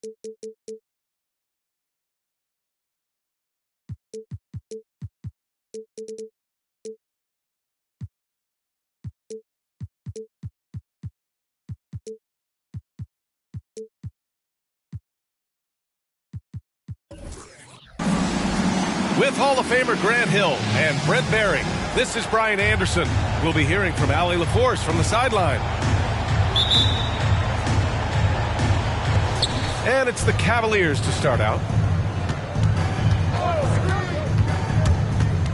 With Hall of Famer Grant Hill and Brent Barry, this is Brian Anderson. We'll be hearing from Allie LaForce from the sideline. And it's the Cavaliers to start out.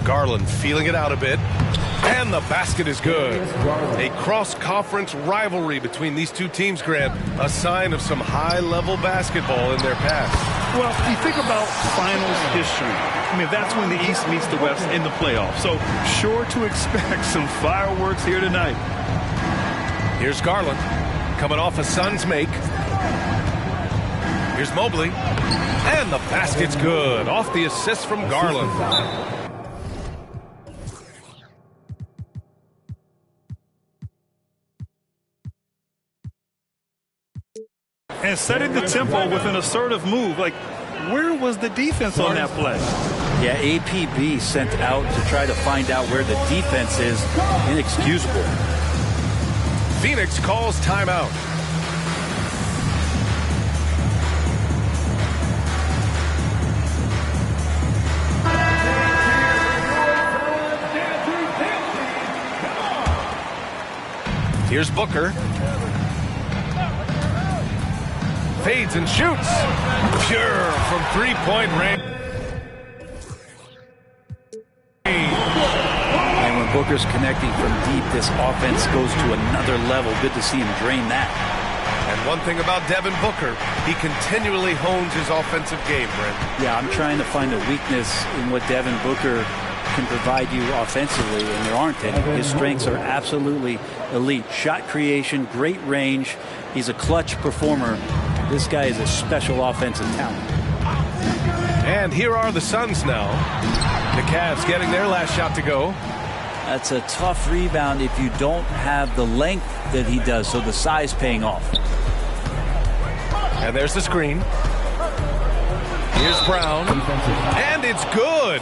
Garland feeling it out a bit. And the basket is good. A cross-conference rivalry between these two teams, Grant. A sign of some high-level basketball in their past. Well, you think about finals history. I mean, that's when the East meets the West in the playoffs. So, sure to expect some fireworks here tonight. Here's Garland, coming off a Suns make. Here's Mobley. And the basket's good. Off the assist from Garland. And setting the tempo with an assertive move. Like, where was the defense on that play? Yeah, APB sent out to try to find out where the defense is. Inexcusable. Phoenix calls timeout. Here's Booker. Fades and shoots. Pure from three-point range. And when Booker's connecting from deep, this offense goes to another level. Good to see him drain that. And one thing about Devin Booker, he continually hones his offensive game, Brent. Yeah, I'm trying to find a weakness in what Devin Booker can provide you offensively, and there aren't any. His strengths are absolutely elite. Shot creation, great range. He's a clutch performer. This guy is a special offensive talent. And here are the Suns now. The Cavs getting their last shot to go. That's a tough rebound if you don't have the length that he does, so the size paying off. And there's the screen. Here's Brown. And it's good.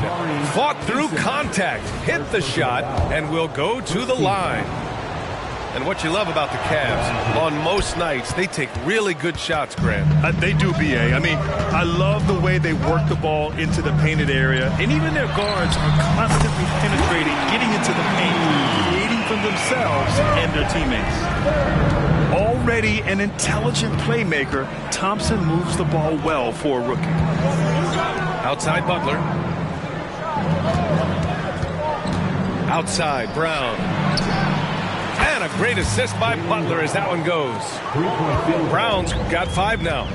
Fought through contact. Hit the shot and will go to the line. And what you love about the Cavs, on most nights, they take really good shots, Grant. They do, B.A. I mean, I love the way they work the ball into the painted area. And even their guards are constantly penetrating, getting into the paint, creating for themselves and their teammates. Already an intelligent playmaker, Thompson moves the ball well for a rookie. Outside Butler. Outside Brown. And a great assist by Butler as that one goes. Brown's got 5 now.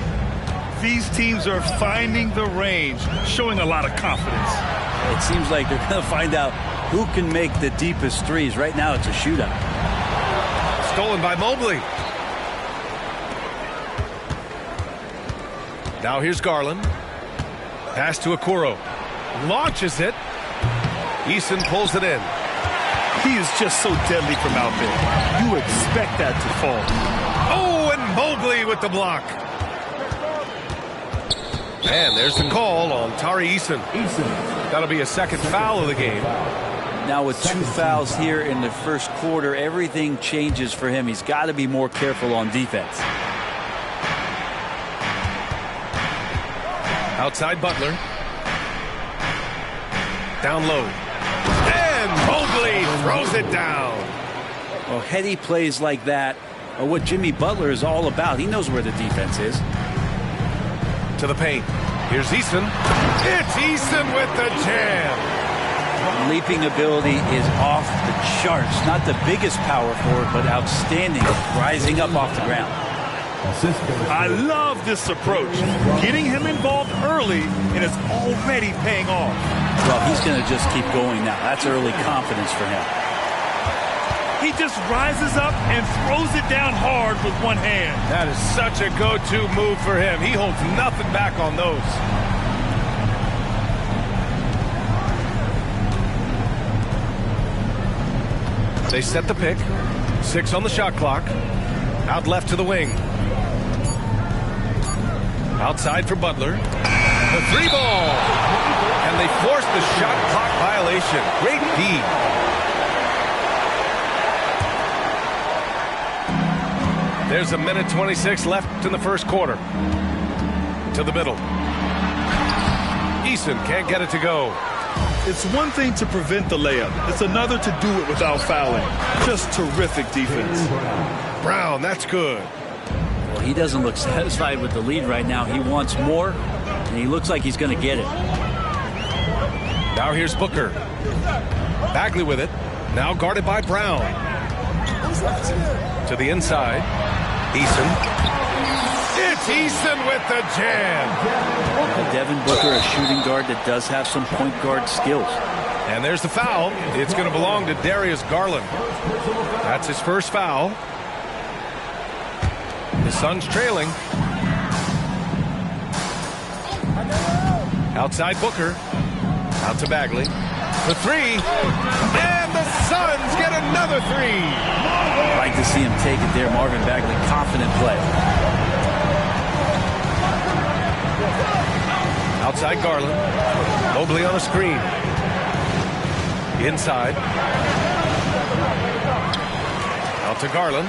These teams are finding the range, showing a lot of confidence. It seems like they're going to find out who can make the deepest threes. Right now it's a shootout. Stolen by Mobley. Now here's Garland. Pass to Okoro. Launches it. Eason pulls it in. He is just so deadly from out there. You expect that to fall. Oh, and Mobley with the block. And there's the call on Tari Eason. That'll be a second foul of the game. Now with 2 fouls here in the first quarter, everything changes for him. He's got to be more careful on defense. Outside Butler. Down low. And Mobley throws it down. Well, heady plays like that are what Jimmy Butler is all about. He knows where the defense is. To the paint. Here's Eason. It's Eason with the jam. Leaping ability is off the charts. Not the biggest power forward, but outstanding. Rising up off the ground. I love this approach. Getting him involved early, and it's already paying off. Well, he's going to just keep going now. That's early confidence for him. He just rises up and throws it down hard with one hand. That is such a go-to move for him. He holds nothing back on those. They set the pick. 6 on the shot clock. Out left to the wing. Outside for Butler. The 3-ball. And they forced the shot clock violation. Great D. There's a minute 26 left in the first quarter. To the middle. Eason can't get it to go. It's one thing to prevent the layup. It's another to do it without fouling. Just terrific defense. Brown, that's good. Well, he doesn't look satisfied with the lead right now. He wants more, and he looks like he's going to get it. Now here's Booker. Bagley with it. Now guarded by Brown. To the inside. Eason. It's Eason with the jam. Devin Booker, a shooting guard that does have some point guard skills. And there's the foul. It's going to belong to Darius Garland. That's his first foul. The Suns trailing. Outside Booker. Out to Bagley. The 3. And the Suns get another 3. I'd like to see him take it there. Marvin Bagley, confident play. Outside Garland. Mobley on a screen. Inside. Out to Garland.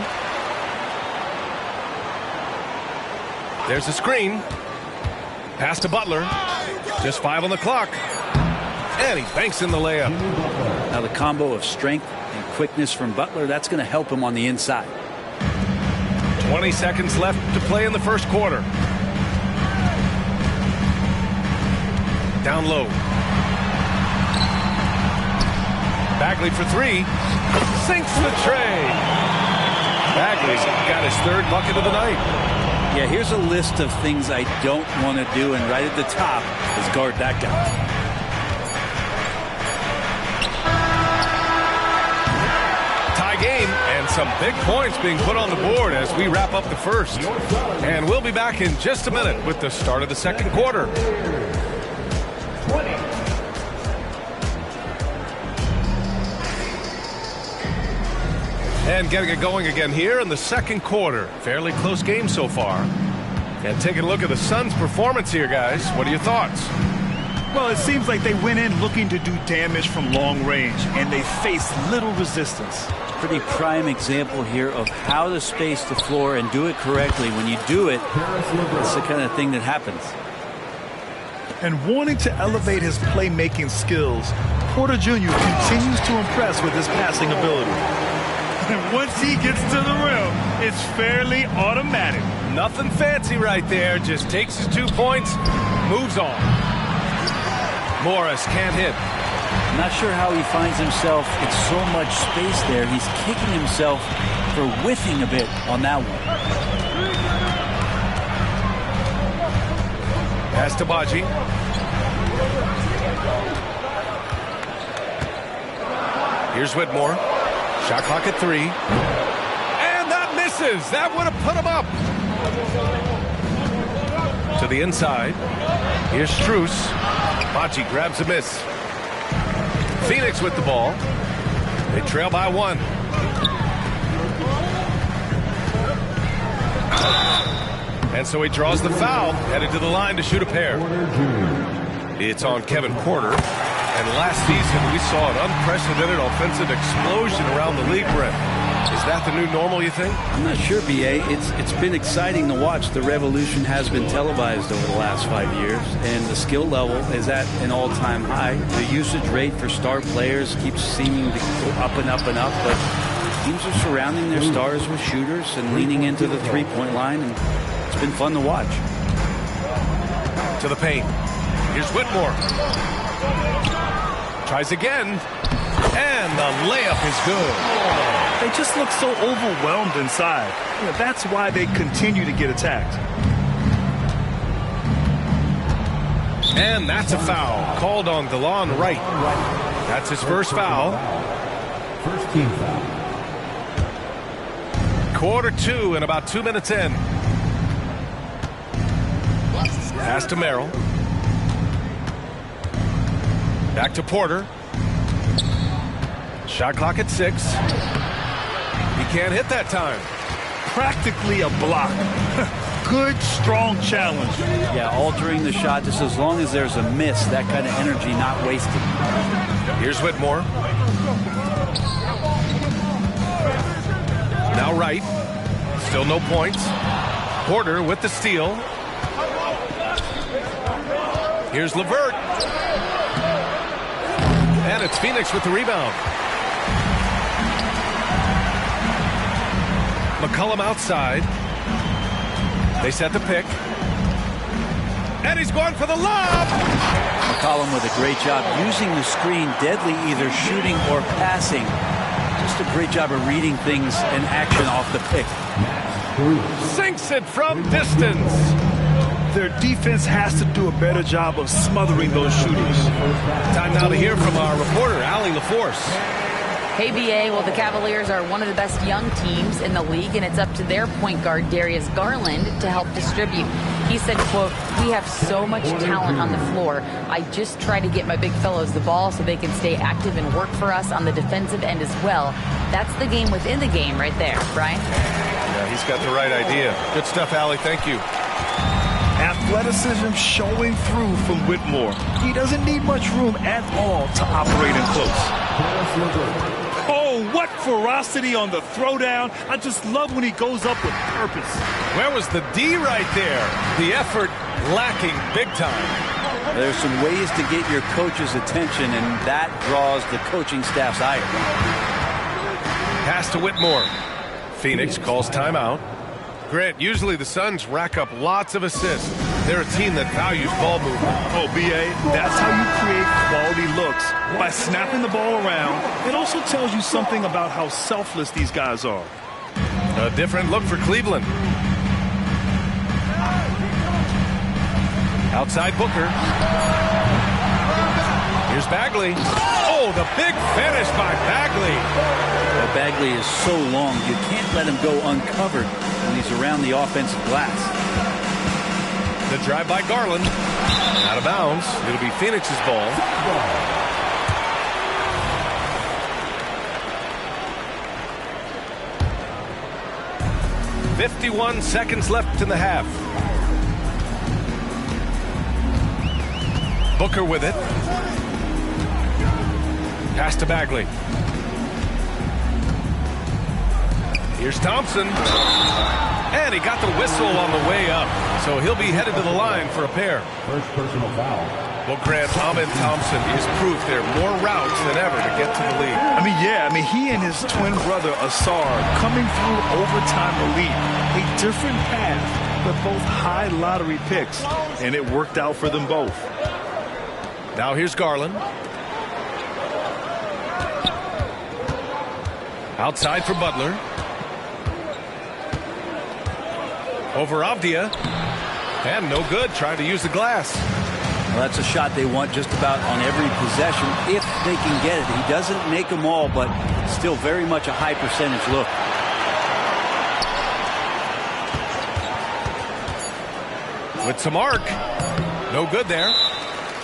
There's a screen. Pass to Butler. Just 5 on the clock. And he banks in the layup. Now the combo of strength and quickness from Butler, that's going to help him on the inside. 20 seconds left to play in the first quarter. Down low. Bagley for 3. Sinks the tray. Bagley's got his 3rd bucket of the night. Yeah, here's a list of things I don't want to do, and right at the top is guard that guy. Tie game, and some big points being put on the board as we wrap up the first. And we'll be back in just a minute with the start of the second quarter. And getting it going again here in the second quarter. Fairly close game so far. And taking a look at the Suns' performance here, guys. What are your thoughts? Well, it seems like they went in looking to do damage from long range, and they faced little resistance. Pretty prime example here of how to space the floor and do it correctly. When you do it, it's the kind of thing that happens. And wanting to elevate his playmaking skills, Porter Jr. continues to impress with his passing ability. And once he gets to the rim, it's fairly automatic. Nothing fancy right there. Just takes his 2 points, moves on. Morris can't hit. I'm not sure how he finds himself in so much space there. He's kicking himself for whiffing a bit on that one. Pass to Baji. Here's Whitmore. Shot clock at 3. And that misses. That would have put him up. To the inside. Here's Strus. Baji grabs a miss. Phoenix with the ball. They trail by 1. And so he draws the foul, headed to the line to shoot a pair. It's on Kevin Porter. And last season, we saw an unprecedented offensive explosion around the league, Brent. Is that the new normal, you think? I'm not sure, B.A. It's been exciting to watch. The revolution has been televised over the last 5 years, and the skill level is at an all-time high. The usage rate for star players keeps seeming to go up and up and up, but teams are surrounding their stars with shooters and leaning into the three-point line, and it's been fun to watch. To the paint. Here's Whitmore. Tries again, and the layup is good. They just look so overwhelmed inside. You know, that's why they continue to get attacked. And that's a foul called on DeLon Wright. That's his first foul. First team foul. Quarter 2 and about 2 minutes in. Pass to Merrill. Back to Porter. Shot clock at 6. He can't hit that time. practically a block. Good, strong challenge. Yeah, altering the shot just as long as there's a miss, that kind of energy not wasted. Here's Whitmore. Now right. Still no points. Porter with the steal. Here's LeVert. And it's Phoenix with the rebound. McCollum outside. They set the pick. And he's going for the lob. McCollum with a great job using the screen, deadly either shooting or passing. Just a great job of reading things in action off the pick. Sinks it from distance. Their defense has to do a better job of smothering those shooters. Time now to hear from our reporter, Allie LaForce. Hey, BA, well, the Cavaliers are one of the best young teams in the league, and it's up to their point guard, Darius Garland, to help distribute. He said, quote, "We have so much talent on the floor. I just try to get my big fellows the ball so they can stay active and work for us on the defensive end as well." That's the game within the game right there, Brian. Yeah, he's got the right idea. Good stuff, Allie. Thank you. Athleticism showing through from Whitmore. He doesn't need much room at all to operate in close. Oh, what ferocity on the throwdown. I just love when he goes up with purpose. Where was the D right there? The effort lacking big time. There's some ways to get your coach's attention, and that draws the coaching staff's ire. Pass to Whitmore. Phoenix calls timeout. Grant, usually the Suns rack up lots of assists. They're a team that values ball movement. Oh, BA, that's how you create quality looks. By snapping the ball around, it also tells you something about how selfless these guys are. A different look for Cleveland. Outside Booker. Here's Bagley. Oh, the big finish by Bagley. Well, Bagley is so long, you can't let him go uncovered when he's around the offensive glass. The drive by Garland. Out of bounds. It'll be Phoenix's ball. "51 seconds left in the half." Booker with it. Pass to Bagley. Here's Thompson. And he got the whistle on the way up. So he'll be headed to the line for a pair. First personal foul. Well, Grant, Amin Thompson is proof there are more routes than ever to get to the lead. He and his twin brother, Asar, coming through overtime relief. A different path, but both high lottery picks, and it worked out for them both. Now here's Garland. Outside for Butler. Over Avdia. And no good. Trying to use the glass. Well, that's a shot they want just about on every possession if they can get it. He doesn't make them all, but still very much a high percentage look. With some arc. No good there.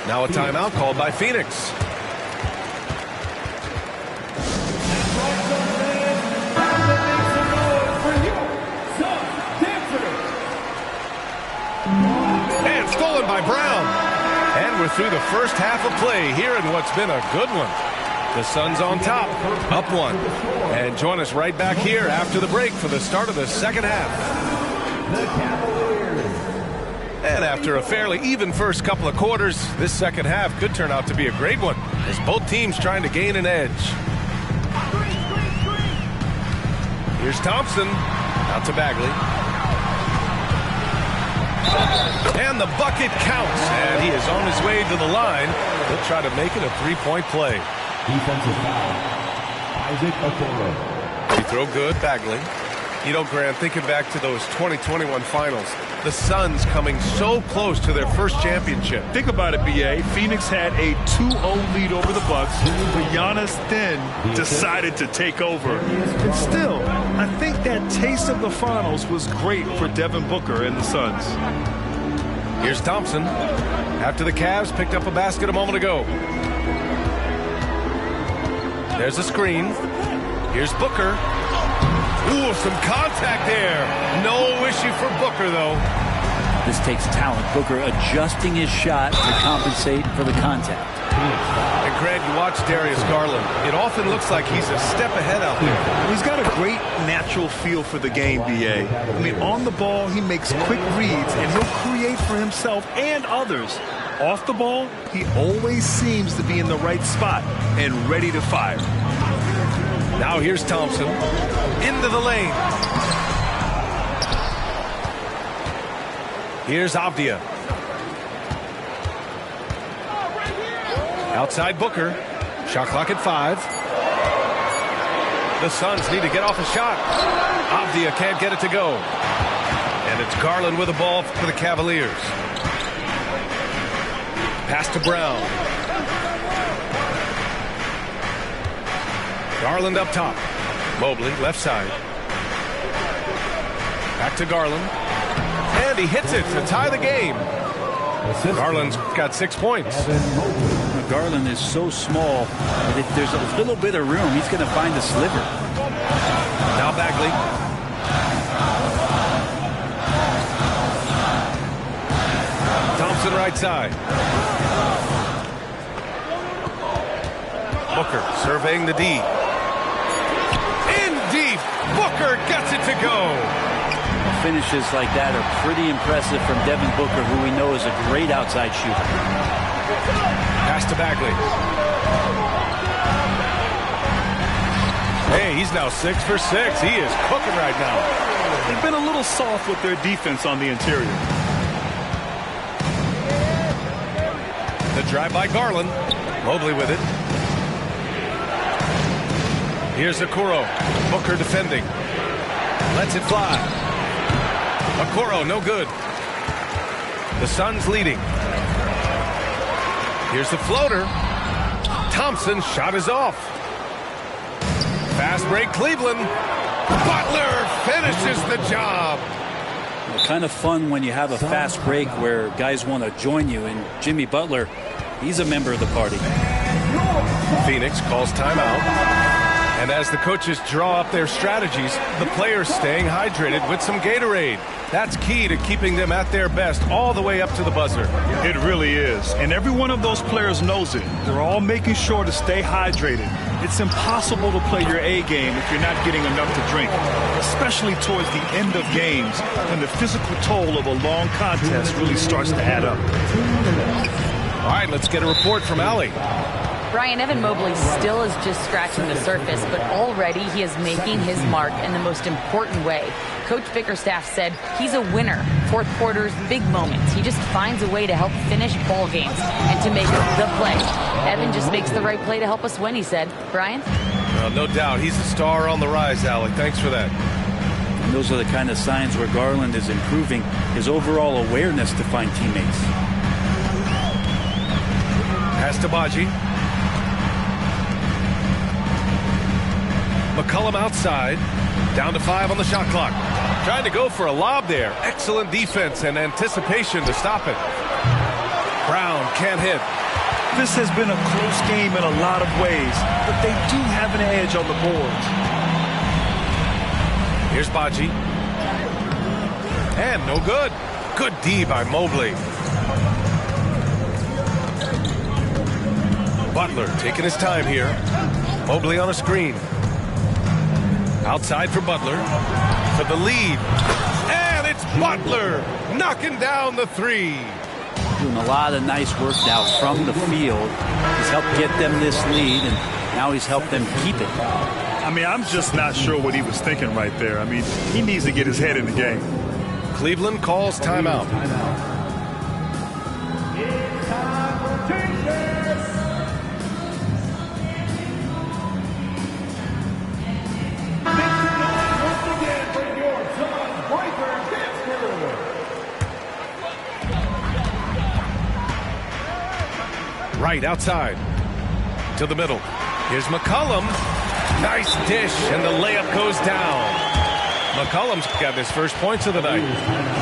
Now a timeout called by Phoenix. And stolen by Brown. And we're through the first half of play here in what's been a good one. The Suns on top, up one. And join us right back here after the break for the start of the second half. The Cavaliers. And after a fairly even first couple of quarters, this second half could turn out to be a great one as both teams trying to gain an edge. Here's Thompson. Out to Bagley. And the bucket counts. And he is on his way to the line. He'll try to make it a three-point play. Defensive foul. Isaac Okoro. Free throw good, Bagley. You know, Grant, thinking back to those 2021 finals, the Suns coming so close to their first championship. Think about it, BA. Phoenix had a 2-0 lead over the Bucks, but Giannis then decided to take over. And still, I think that taste of the finals was great for Devin Booker and the Suns. Here's Thompson. After the Cavs picked up a basket a moment ago. There's a screen. Here's Booker. Ooh, some contact there. No issue for Booker, though. This takes talent. Booker adjusting his shot to compensate for the contact. And Greg, you watch Darius Garland. It often looks like he's a step ahead out there. He's got a great natural feel for the game, B.A. I mean, on the ball, he makes quick reads, and he'll create for himself and others. Off the ball, he always seems to be in the right spot and ready to fire. Now here's Thompson. Into the lane. Here's Avdia. Outside Booker. Shot clock at 5. The Suns need to get off a shot. Avdia can't get it to go. And it's Garland with the ball for the Cavaliers. Pass to Brown. Garland up top. Mobley left side. Back to Garland. And he hits it to tie the game. Garland's got 6 points. Garland is so small that if there's a little bit of room, he's going to find a sliver. Now Bagley. Thompson right side. Booker surveying the D. In deep. Booker gets it to go. Finishes like that are pretty impressive from Devin Booker, who we know is a great outside shooter. Pass to Bagley. Hey, he's now 6 for 6. He is cooking right now. They've been a little soft with their defense on the interior. The drive by Garland. Mobley with it. Here's Okoro. Booker defending. Lets it fly. Okoro, no good. The Suns leading. Here's the floater. Thompson's shot is off. Fast break, Cleveland. Butler finishes the job. Kind of fun when you have a fast break where guys want to join you, and Jimmy Butler, he's a member of the party. Phoenix calls timeout. And as the coaches draw up their strategies, the players staying hydrated with some Gatorade. That's key to keeping them at their best all the way up to the buzzer. It really is. And every one of those players knows it. They're all making sure to stay hydrated. It's impossible to play your A game if you're not getting enough to drink, especially towards the end of games when the physical toll of a long contest really starts to add up. All right, let's get a report from Allie. Brian, Evan Mobley still is just scratching the surface, but already he is making his mark in the most important way. Coach Bickerstaff said he's a winner. Fourth quarter's big moments. He just finds a way to help finish ball games and to make the play. Evan just makes the right play to help us win, he said. Brian? No doubt. He's a star on the rise, Alec. Thanks for that. And those are the kind of signs where Garland is improving his overall awareness to find teammates. Pass to Baji. McCollum outside. Down to 5 on the shot clock. Trying to go for a lob there. Excellent defense and anticipation to stop it. Brown can't hit. This has been a close game in a lot of ways, but they do have an edge on the boards. Here's Baji. And no good. Good D by Mobley. Butler taking his time here. Mobley on a screen. Outside for Butler. For the lead. And it's Butler knocking down the 3. Doing a lot of nice work now from the field. He's helped get them this lead, and now he's helped them keep it. I mean, I'm just not sure what he was thinking right there. I mean, he needs to get his head in the game. Cleveland calls timeout. Right outside to the middle. Here's McCollum. Nice dish, and the layup goes down. McCollum's got his first points of the night.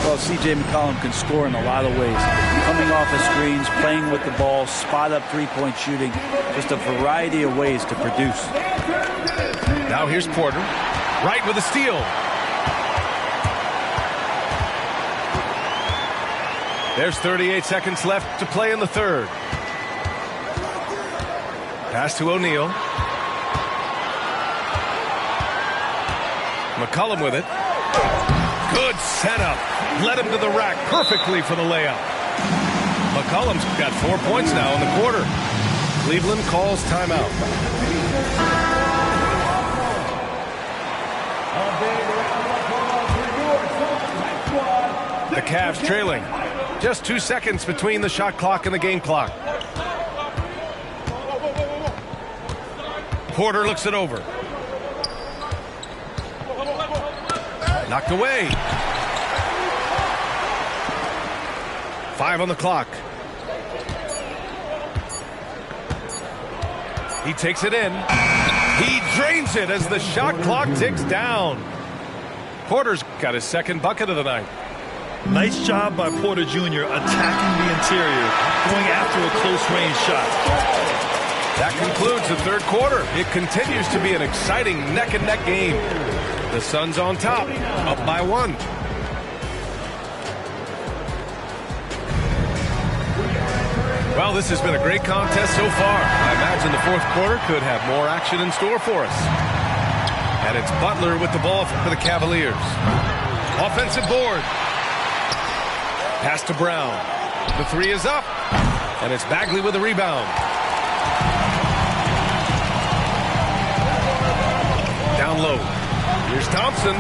Well, C.J. McCollum can score in a lot of ways. Coming off the screens, playing with the ball, spot up three-point shooting. Just a variety of ways to produce. Now here's Porter. Right with the steal. There's 38 seconds left to play in the third. Pass to O'Neal. McCollum with it. Good setup. Led him to the rack perfectly for the layup. McCollum's got 4 points now in the quarter. Cleveland calls timeout. The Cavs trailing. Just 2 seconds between the shot clock and the game clock. Porter looks it over. Knocked away. 5 on the clock. He takes it in. He drains it as the shot clock ticks down. Porter's got his second bucket of the night. Nice job by Porter Jr. attacking the interior, going after a close-range shot. That concludes the third quarter. It continues to be an exciting neck-and-neck game. The Suns on top, up by 1. Well, this has been a great contest so far. I imagine the fourth quarter could have more action in store for us. And it's Butler with the ball for the Cavaliers. Offensive board. Pass to Brown. The three is up. And it's Bagley with the rebound. Down low. Here's Thompson.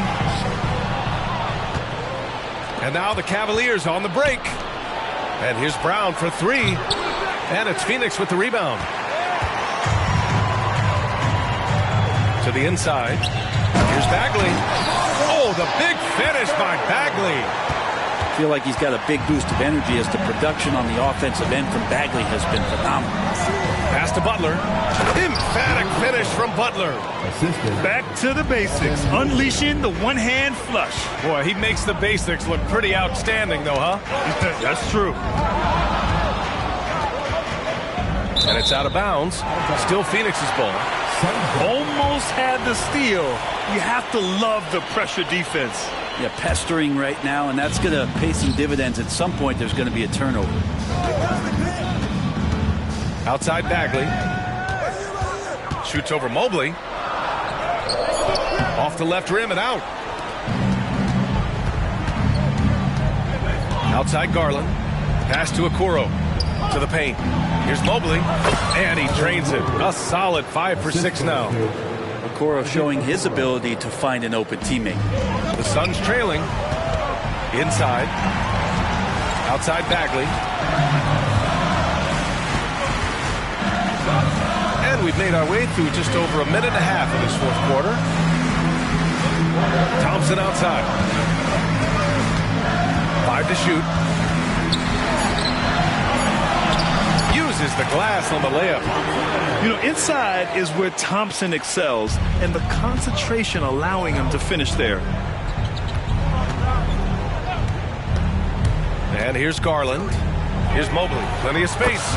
And now the Cavaliers on the break. And here's Brown for 3. And it's Phoenix with the rebound. To the inside. Here's Bagley. Oh, the big finish by Bagley. I feel like he's got a big boost of energy as the production on the offensive end from Bagley has been phenomenal. Pass to Butler. Emphatic finish from Butler. Back to the basics, unleashing the one-hand flush. Boy, he makes the basics look pretty outstanding, though, huh? That's true. And it's out of bounds. Still Phoenix's ball. Almost had the steal. You have to love the pressure defense. Yeah, pestering right now, and that's going to pay some dividends. At some point, there's going to be a turnover. Outside Bagley. Shoots over Mobley. Off the left rim and out. Outside Garland. Pass to Okoro. To the paint. Here's Mobley. And he drains it. A solid 5 for 6 now. Okoro showing his ability to find an open teammate. The Suns trailing. Inside. Outside Bagley. And we've made our way through just over a minute and a half of this fourth quarter. Thompson outside. 5 to shoot. Uses the glass on the layup. You know, inside is where Thompson excels, and the concentration allowing him to finish there. And here's Garland. Here's Mobley. Plenty of space.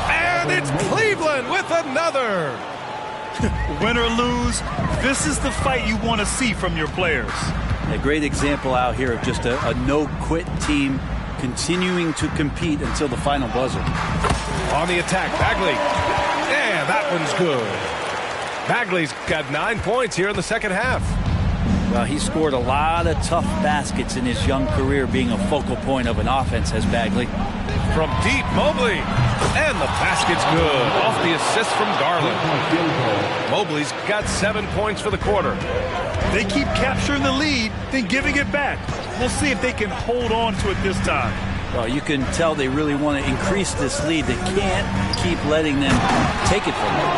And it's Cleveland with another. Win or lose, this is the fight you want to see from your players. A great example out here of just a no-quit team continuing to compete until the final buzzer. On the attack, Bagley. Yeah, that one's good. Bagley's got 9 points here in the second half. Well, he scored a lot of tough baskets in his young career, being a focal point of an offense, has Bagley. From deep, Mobley. And the basket's good. Off the assist from Garland. Mobley's got 7 points for the quarter. They keep capturing the lead, then giving it back. We'll see if they can hold on to it this time. Well, you can tell they really want to increase this lead. They can't keep letting them take it from them.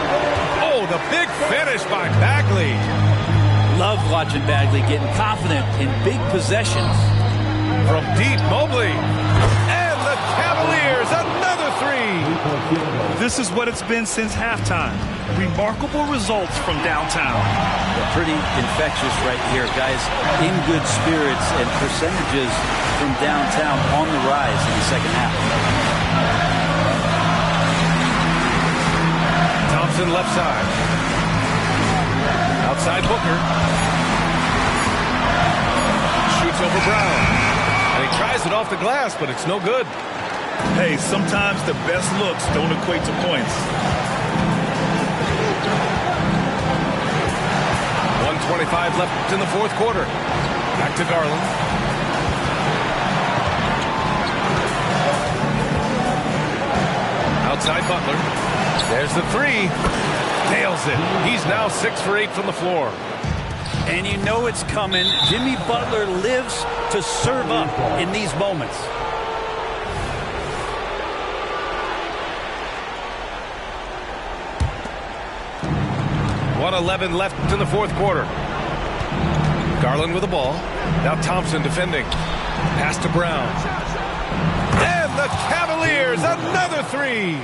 Oh, the big finish by Bagley. Love watching Bagley getting confident in big possessions. From deep, Mobley. And the Cavaliers, another 3. This is what it's been since halftime. Remarkable results from downtown. They're pretty infectious right here, guys. In good spirits and percentages from downtown on the rise in the second half. Thompson left side. Outside Booker. It's over Brown. And he tries it off the glass, but it's no good. Hey, sometimes the best looks don't equate to points. 1:25 left in the fourth quarter. Back to Garland. Outside Butler. There's the three. Nails it. He's now 6 for 8 from the floor. And you know it's coming. Jimmy Butler lives to serve up in these moments. .11 left in the fourth quarter. Garland with the ball. Now Thompson defending. Pass to Brown. And the Cavaliers, another three.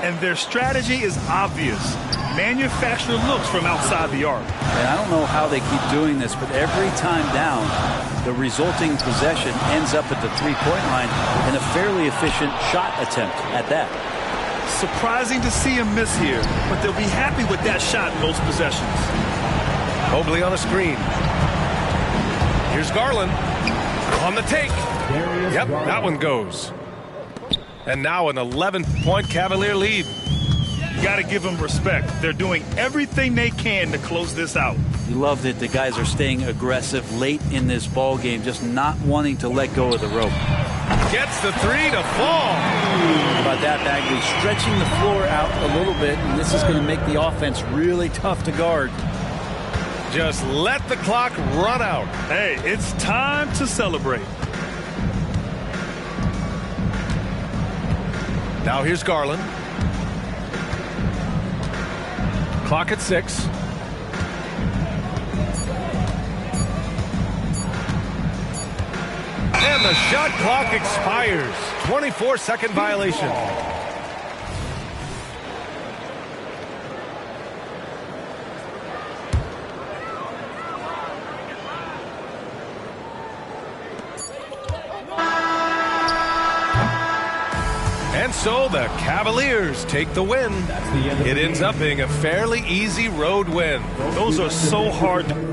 And their strategy is obvious. Manufacture looks from outside the arc. And I don't know how they keep doing this, but every time down, the resulting possession ends up at the three-point line in a fairly efficient shot attempt at that. Surprising to see him miss here, but they'll be happy with that shot in most possessions. Mobley on a screen. Here's Garland on the take. Yep, that one goes. And now an 11-point Cavalier lead. You got to give them respect. They're doing everything they can to close this out. You love that the guys are staying aggressive late in this ball game, just not wanting to let go of the rope. Gets the three to fall. How about that, Bagley? Stretching the floor out a little bit, and this is going to make the offense really tough to guard. Just let the clock run out. Hey, it's time to celebrate. Now here's Garland. Clock at 6. And the shot clock expires. 24-second violation. And so the Cavaliers take the win. It ends up being a fairly easy road win. Those are so hard to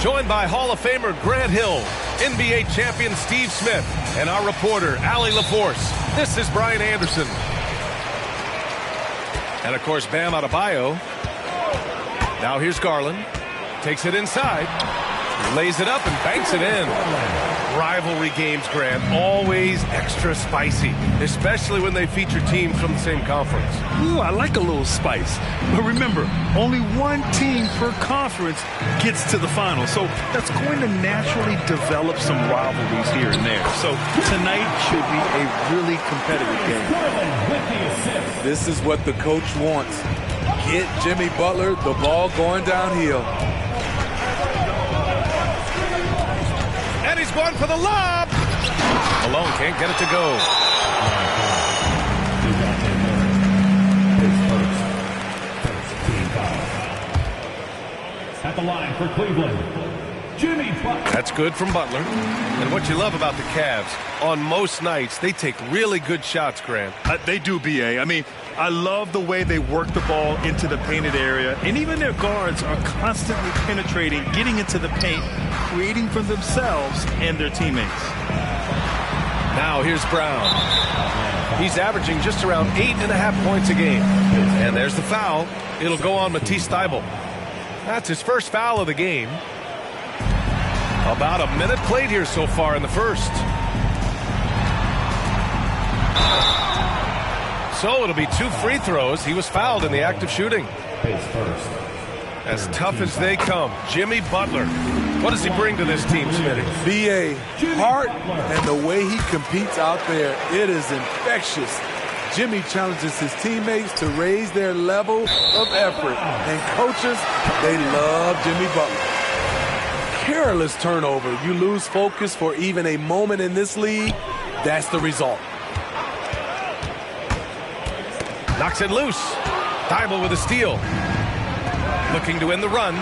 Joined by Hall of Famer Grant Hill, NBA champion Steve Smith, and our reporter, Allie LaForce. This is Brian Anderson. And, of course, Bam Adebayo. Now here's Garland. Takes it inside. Lays it up and banks it in. Rivalry games, Grant, always extra spicy, especially when they feature teams from the same conference. Ooh, I like a little spice. But remember, only one team per conference gets to the final. So that's going to naturally develop some rivalries here and there. So tonight should be a really competitive game. This is what the coach wants. Get Jimmy Butler the ball going downhill. And he's going for the lob. Malone can't get it to go. At the line for Cleveland, Jimmy Butler. That's good from Butler. And what you love about the Cavs, on most nights, they take really good shots, Grant. They do, B.A. I mean, I love the way they work the ball into the painted area. And even their guards are constantly penetrating, getting into the paint, creating for themselves and their teammates. Now here's Brown. He's averaging just around 8.5 points a game. And there's the foul. It'll go on Matisse Thybulle. That's his first foul of the game. About a minute played here so far in the first. So it'll be 2 free throws. He was fouled in the act of shooting. As tough as they come, Jimmy Butler. What does he bring to this team, Smitty? B.A. heart and the way he competes out there, it is infectious. Jimmy challenges his teammates to raise their level of effort. And coaches, they love Jimmy Butler. Careless turnover. You lose focus for even a moment in this league. That's the result. Knocks it loose. Thybulle with a steal. Looking to win the run.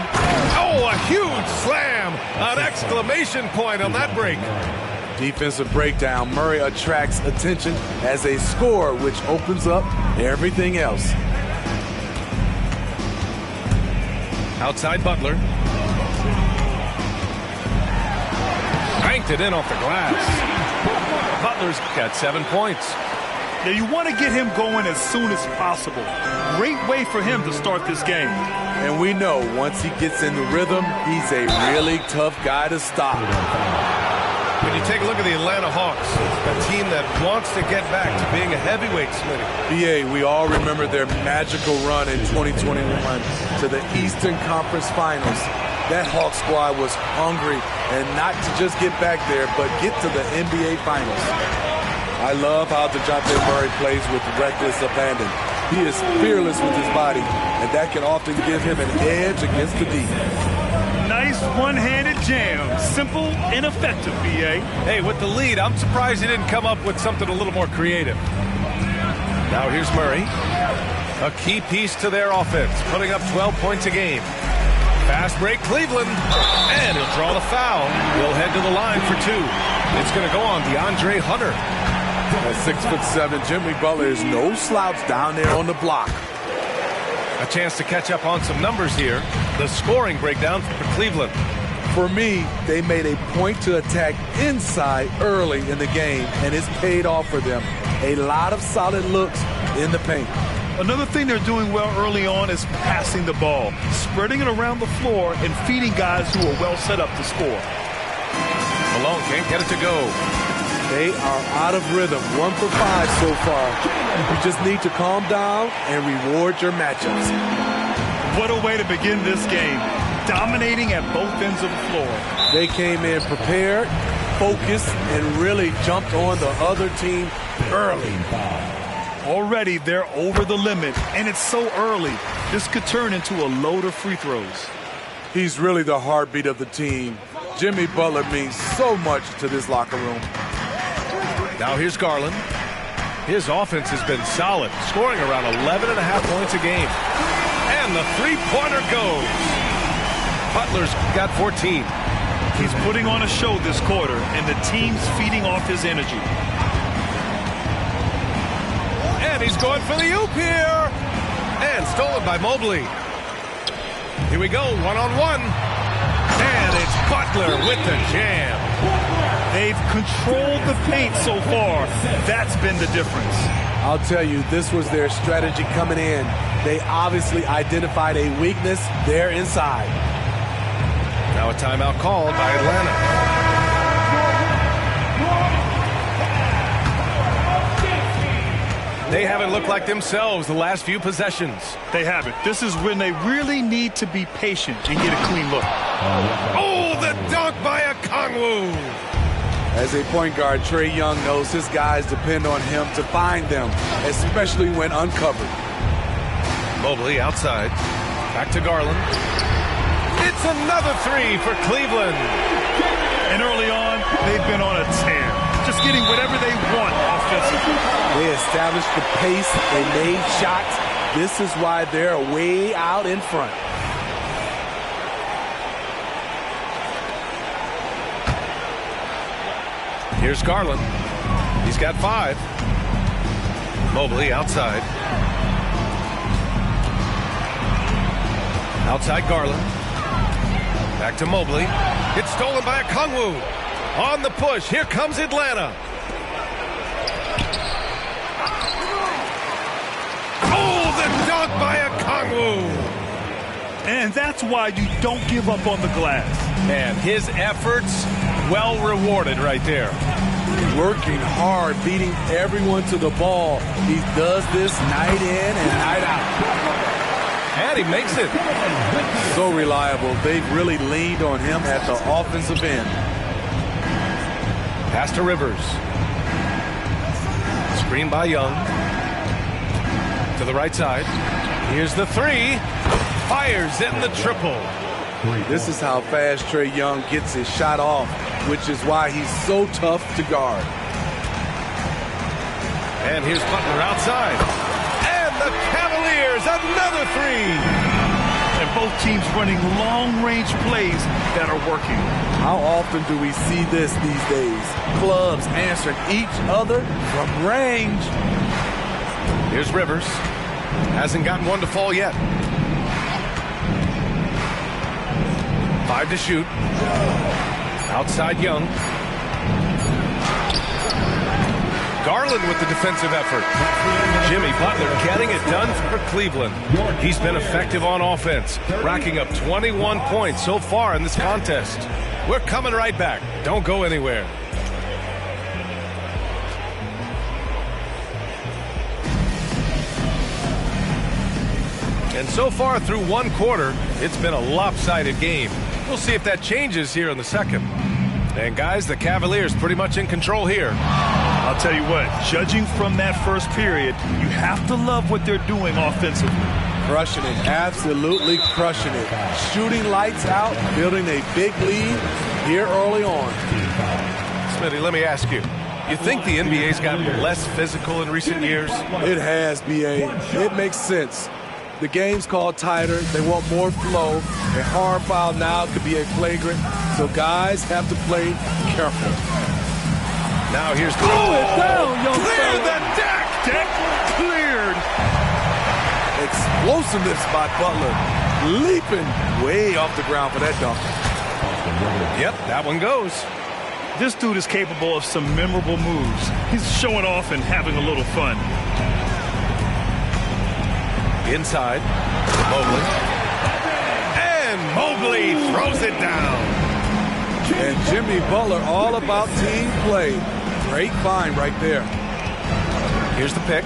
Oh, a huge slam. An exclamation point on that break. Defensive breakdown. Murray attracts attention as a scorer, which opens up everything else. Outside Butler. Banked it in off the glass. Butler's got 7 points. Now you want to get him going as soon as possible. Great way for him to start this game. And we know once he gets in the rhythm, he's a really tough guy to stop. When you take a look at the Atlanta Hawks, a team that wants to get back to being a heavyweight, Smitty. BA, we all remember their magical run in 2021 to the Eastern Conference Finals. That Hawk squad was hungry, and not to just get back there, but get to the NBA Finals. I love how DeJounte Murray plays with reckless abandon. He is fearless with his body, and that can often give him an edge against the D. Nice one-handed jam. Simple and effective, B.A. Hey, with the lead, I'm surprised he didn't come up with something a little more creative. Now here's Murray. A key piece to their offense, putting up 12 points a game. Fast break, Cleveland, and he'll draw the foul. He'll head to the line for two. It's going to go on DeAndre Hunter. At 6'7", Jimmy Butler is no slouch down there on the block. A chance to catch up on some numbers here. The scoring breakdown for Cleveland. For me, they made a point to attack inside early in the game, and it's paid off for them. A lot of solid looks in the paint. Another thing they're doing well early on is passing the ball, spreading it around the floor and feeding guys who are well set up to score. Malone can't get it to go. They are out of rhythm, 1 for 5 so far. You just need to calm down and reward your matchups. What a way to begin this game, dominating at both ends of the floor. They came in prepared, focused, and really jumped on the other team early. Already they're over the limit, and it's so early. This could turn into a load of free throws. He's really the heartbeat of the team. Jimmy Butler means so much to this locker room. Now here's Garland. His offense has been solid, scoring around 11.5 points a game. And the three-pointer goes. Butler's got 14. He's putting on a show this quarter, and the team's feeding off his energy. And he's going for the oop here. And stolen by Mobley. Here we go, one-on-one. And it's Butler with the jam. They've controlled the paint so far. That's been the difference. I'll tell you, this was their strategy coming in. They obviously identified a weakness there inside. Now a timeout called by Atlanta. They haven't looked like themselves the last few possessions. They haven't. This is when they really need to be patient and get a clean look. Oh, the dunk by Okongwu. As a point guard, Trae Young knows his guys depend on him to find them, especially when uncovered. Mobley outside. Back to Garland. It's another three for Cleveland. And early on, they've been on a tear. Just getting whatever they want offensively. They established the pace. They made shots. This is why they're way out in front. Here's Garland. He's got 5. Mobley outside. Outside Garland. Back to Mobley. It's stolen by Okongwu. On the push. Here comes Atlanta. Oh, the dunk by Okongwu. And that's why you don't give up on the glass. And his efforts well rewarded right there. Working hard, beating everyone to the ball. He does this night in and night out. And he makes it. So reliable. They've really leaned on him at the offensive end. Pass to Rivers. Screen by Young. To the right side. Here's the three. Fires in the triple. This is how fast Trae Young gets his shot off, which is why he's so tough to guard. And here's Butler outside. And the Cavaliers, another three. And both teams running long-range plays that are working. How often do we see this these days? Clubs answering each other from range. Here's Rivers. Hasn't gotten one to fall yet. 5 to shoot. Outside Young. Garland with the defensive effort. Jimmy Butler getting it done for Cleveland. He's been effective on offense, racking up 21 points so far in this contest. We're coming right back. Don't go anywhere. And so far through one quarter, it's been a lopsided game. We'll see if that changes here in the second. And guys, the Cavaliers pretty much in control here. I'll tell you what, judging from that first period, you have to love what they're doing offensively. Crushing it, absolutely crushing it. Shooting lights out, building a big lead here early on. Smitty, let me ask you. You think the NBA's gotten less physical in recent years? It has, B.A. It makes sense. The game's called tighter. They want more flow. A hard foul now could be a flagrant, so guys have to play careful. Now here's the Clear the deck! Deck cleared! Explosiveness by Butler. Leaping way off the ground for that dunk. Yep, that one goes. This dude is capable of some memorable moves. He's showing off and having a little fun. Inside, Mobley. And Mobley throws it down. And Jimmy Butler all about team play. Great find right there. Here's the pick.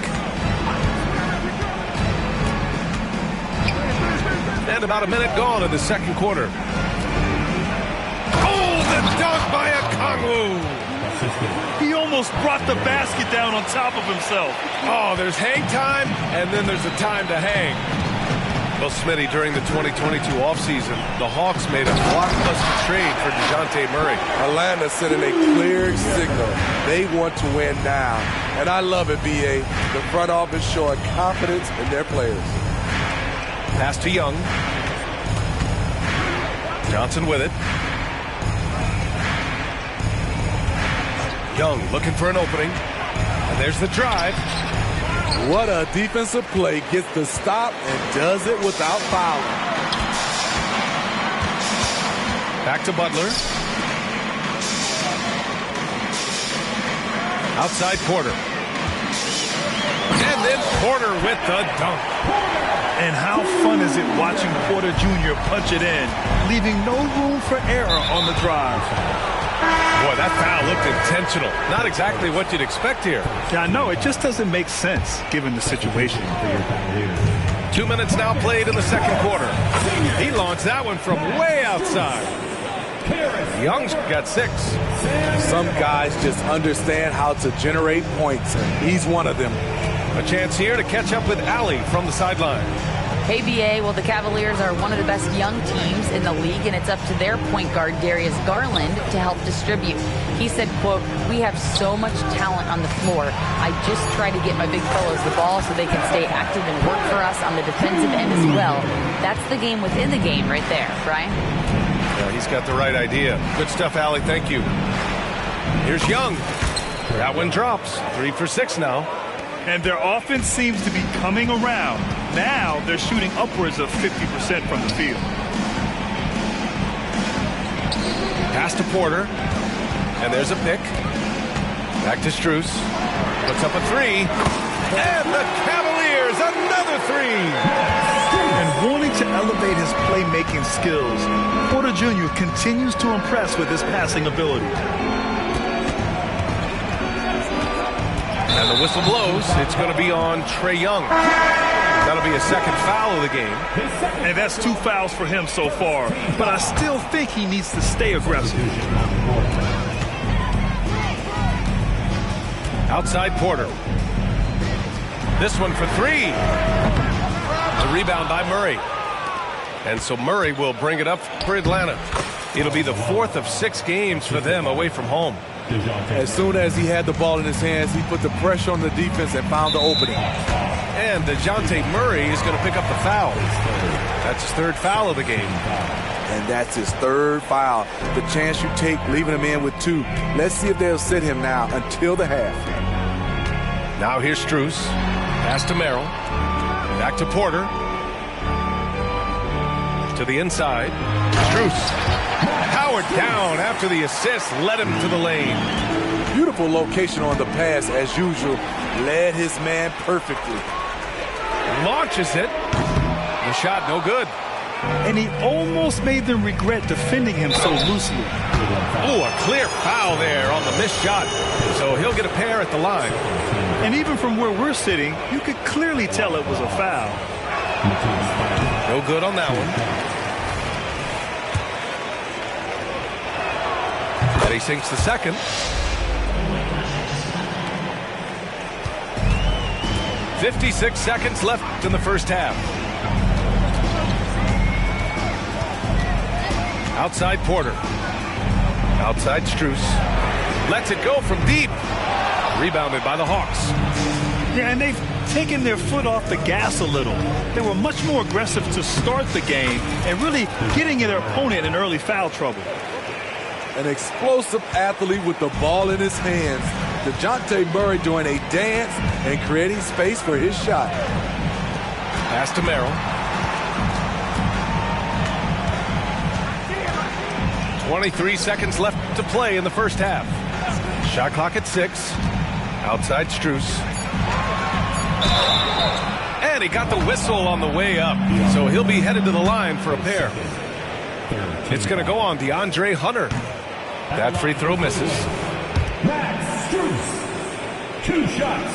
And about a minute gone in the second quarter. Oh, the dunk by Okongwu. He almost brought the basket down on top of himself. Oh, there's hang time, and then there's a time to hang. Well, Smitty, during the 2022 offseason, the Hawks made a blockbuster trade for DeJounte Murray. Atlanta sending a clear signal. They want to win now. And I love it, B.A. The front office showing confidence in their players. Pass to Young. Johnson with it. Young looking for an opening. And there's the drive. What a defensive play. Gets the stop and does it without fouling. Back to Butler. Outside Porter. And then Porter with the dunk. And how fun is it watching Porter Jr. punch it in, leaving no room for error on the drive. Boy, that foul looked intentional. Not exactly what you'd expect here. Yeah, I know. It just doesn't make sense given the situation. 2 minutes now played in the second quarter. He launched that one from way outside. Young's got 6. Some guys just understand how to generate points, and he's one of them. A chance here to catch up with Allie from the sideline. Hey, BA, well, the Cavaliers are one of the best young teams in the league, and it's up to their point guard, Darius Garland, to help distribute. He said, quote, "We have so much talent on the floor. I just try to get my big fellows the ball so they can stay active and work for us on the defensive end as well." That's the game within the game right there, Brian. Yeah, he's got the right idea. Good stuff, Allie. Thank you. Here's Young. That one drops. 3 for 6 now. And their offense seems to be coming around. Now they're shooting upwards of 50% from the field. Pass to Porter. And there's a pick. Back to Strus. Puts up a 3. And the Cavaliers, another 3. And wanting to elevate his playmaking skills, Porter Jr. continues to impress with his passing ability. And the whistle blows. It's going to be on Trae Young. That'll be a second foul of the game. And that's 2 fouls for him so far. But I still think he needs to stay aggressive. Outside Porter. This one for 3. The rebound by Murray. And so Murray will bring it up for Atlanta. It'll be the 4th of 6 games for them away from home. As soon as he had the ball in his hands, he put the pressure on the defense and found the opening. And DeJounte Murray is going to pick up the foul. That's his 3rd foul of the game. And that's his 3rd foul. The chance you take leaving him in with 2. Let's see if they'll sit him now until the half. Now here's Strus. Pass to Merrill. Back to Porter. To the inside. Strus. Powered down after the assist. Led him to the lane. Beautiful location on the pass as usual. Led his man perfectly. Launches it. The shot no good. And he almost made them regret defending him so loosely. Oh, a clear foul there on the missed shot. So he'll get a pair at the line. And even from where we're sitting, you could clearly tell it was a foul. No good on that one. But he sinks the second. "56 seconds left in the first half. Outside Porter. Outside Strus. Lets it go from deep. Rebounded by the Hawks. Yeah, and they've taken their foot off the gas a little. They were much more aggressive to start the game and really getting their opponent in early foul trouble. An explosive athlete with the ball in his hands. DeJounte Murray doing a dance and creating space for his shot. Pass to Merrill. 23 seconds left to play in the first half. Shot clock at 6. Outside Strus. And he got the whistle on the way up, so he'll be headed to the line for a pair. It's going to go on DeAndre Hunter. That free throw misses. Max Strus, 2 shots.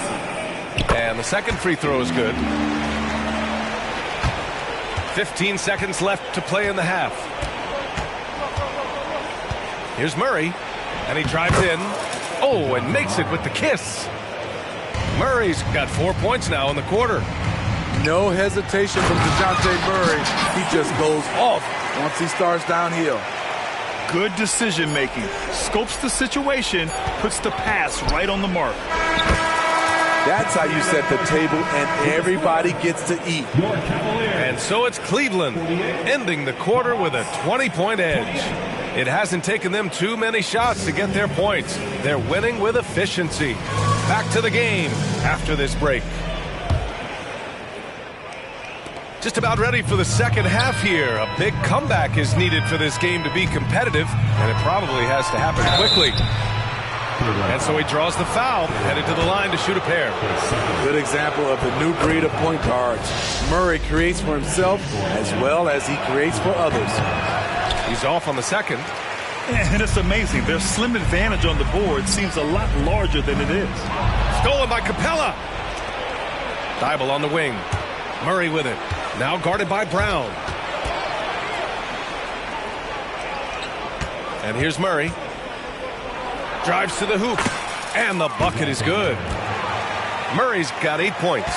And the second free throw is good. 15 seconds left to play in the half. Here's Murray, and he drives in. Oh, and makes it with the kiss. Murray's got 4 points now in the quarter. No hesitation from DeJounte Murray. He just goes off once he starts downhill. Good decision making. Scopes the situation, puts the pass right on the mark. That's how you set the table and everybody gets to eat. And so it's Cleveland ending the quarter with a 20-point edge. It hasn't taken them too many shots to get their points. They're winning with efficiency. Back to the game after this break. Just about ready for the second half here. A big comeback is needed for this game to be competitive, and it probably has to happen quickly. And so he draws the foul, headed to the line to shoot a pair. Good example of the new breed of point guards. Murray creates for himself as well as he creates for others. He's off on the second. And it's amazing. Their slim advantage on the board seems a lot larger than it is. Stolen by Capella. Thibault on the wing. Murray with it. Now guarded by Brown. And here's Murray. Drives to the hoop. And the bucket is good. Murray's got 8 points.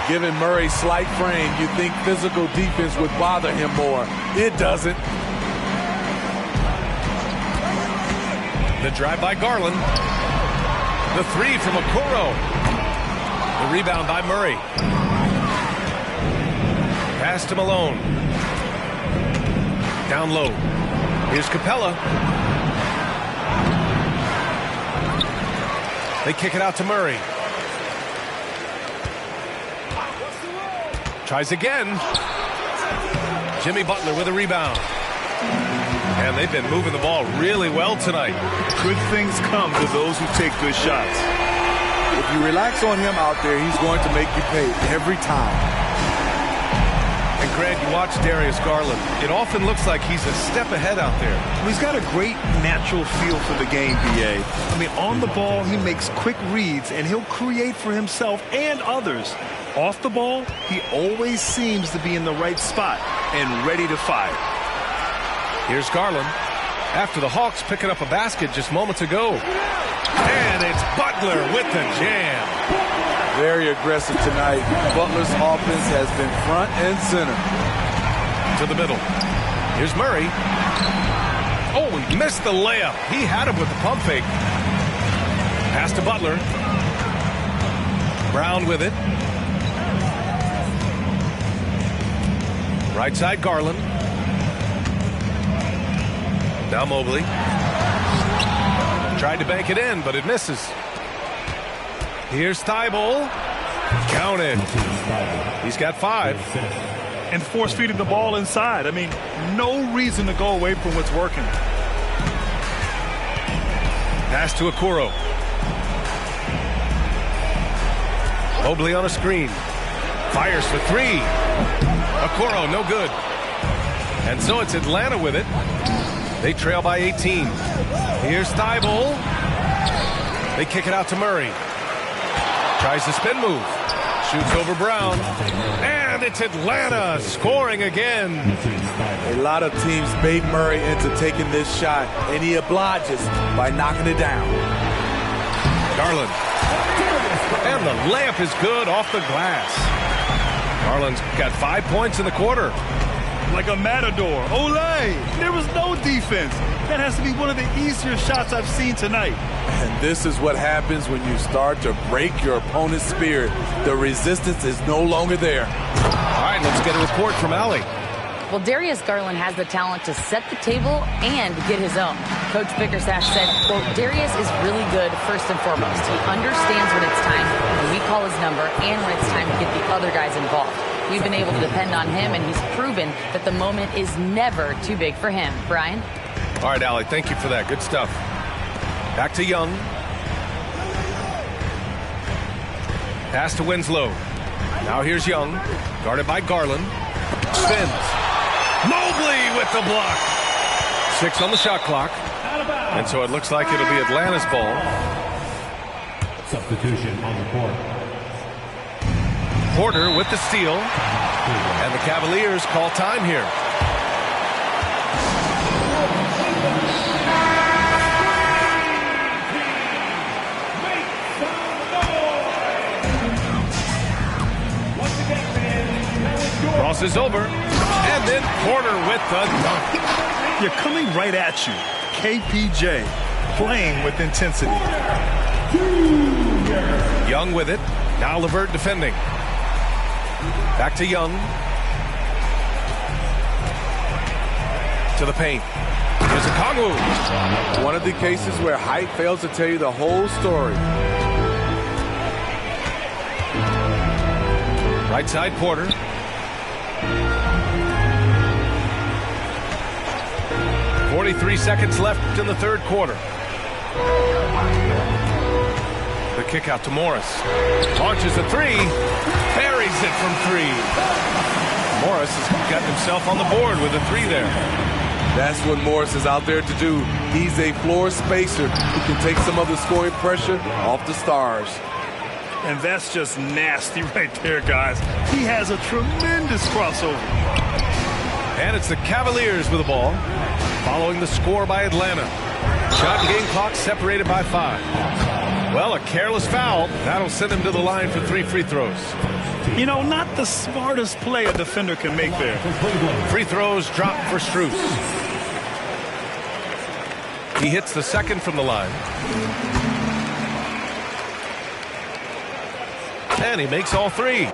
Given Murray's slight frame, you think physical defense would bother him more. It doesn't. The drive by Garland. The three from Okoro. The rebound by Murray. Pass to Malone. Down low. Here's Capella. They kick it out to Murray. Tries again. Jimmy Butler with a rebound. And they've been moving the ball really well tonight. Good things come to those who take good shots. If you relax on him out there, he's going to make you pay every time. And Grant, you watch Darius Garland. It often looks like he's a step ahead out there. He's got a great natural feel for the game, B.A. I mean, on the ball, he makes quick reads, and he'll create for himself and others. Off the ball, he always seems to be in the right spot and ready to fire. Here's Garland. After the Hawks picking up a basket just moments ago. And it's Butler with the jam. Very aggressive tonight. Butler's offense has been front and center. To the middle. Here's Murray. Oh, he missed the layup. He had him with the pump fake. Pass to Butler. Brown with it. Right side Garland. Now Mobley. Tried to bank it in, but it misses. Here's Thibault. Count it. He's got 5. And force feeding the ball inside. I mean, no reason to go away from what's working. Pass to Okoro. Mobley on a screen. Fires for 3. Okoro, no good. And so it's Atlanta with it. They trail by 18. Here's Thibault. They kick it out to Murray. Tries the spin move. Shoots over Brown. And And it's Atlanta scoring again. A lot of teams bait Murray into taking this shot, and he obliges by knocking it down. Garland. And the layup is good off the glass. Garland's got 5 points in the quarter. Like a matador. Olay! There was no defense. That has to be one of the easier shots I've seen tonight. And this is what happens when you start to break your opponent's spirit. The resistance is no longer there. All right, let's get a report from Allie. Well, Darius Garland has the talent to set the table and get his own. Coach Bickerstaff said, quote, Darius is really good first and foremost. He understands when it's time, when we call his number, and when it's time to get the other guys involved. We've been able to depend on him, and he's proven that the moment is never too big for him. Brian? All right, Allie, thank you for that. Good stuff. Back to Young. Pass to Winslow. Now here's Young, guarded by Garland. Spins. Mobley with the block. 6 on the shot clock. And so it looks like it'll be Atlanta's ball. Substitution on the court. Porter with the steal. And the Cavaliers call time here. Crosses over, and then Porter with the dunk. You're coming right at you. KPJ playing with intensity. Young with it. Now LeVert defending. Back to Young. To the paint. Here's Okongwu. One of the cases where height fails to tell you the whole story. Right side Porter. .43 seconds left in the third quarter. The kick out to Morris. Launches a three. Buries it from 3. Morris has got himself on the board with a 3 there. That's what Morris is out there to do. He's a floor spacer who can take some of the scoring pressure off the stars. And that's just nasty right there, guys. He has a tremendous crossover. And it's the Cavaliers with the ball, following the score by Atlanta. Shot and game clock separated by 5. Well, a careless foul. That'll send him to the line for 3 free throws. You know, not the smartest play a defender can make there. Free throws drop for Strus. He hits the second from the line. And he makes all 3.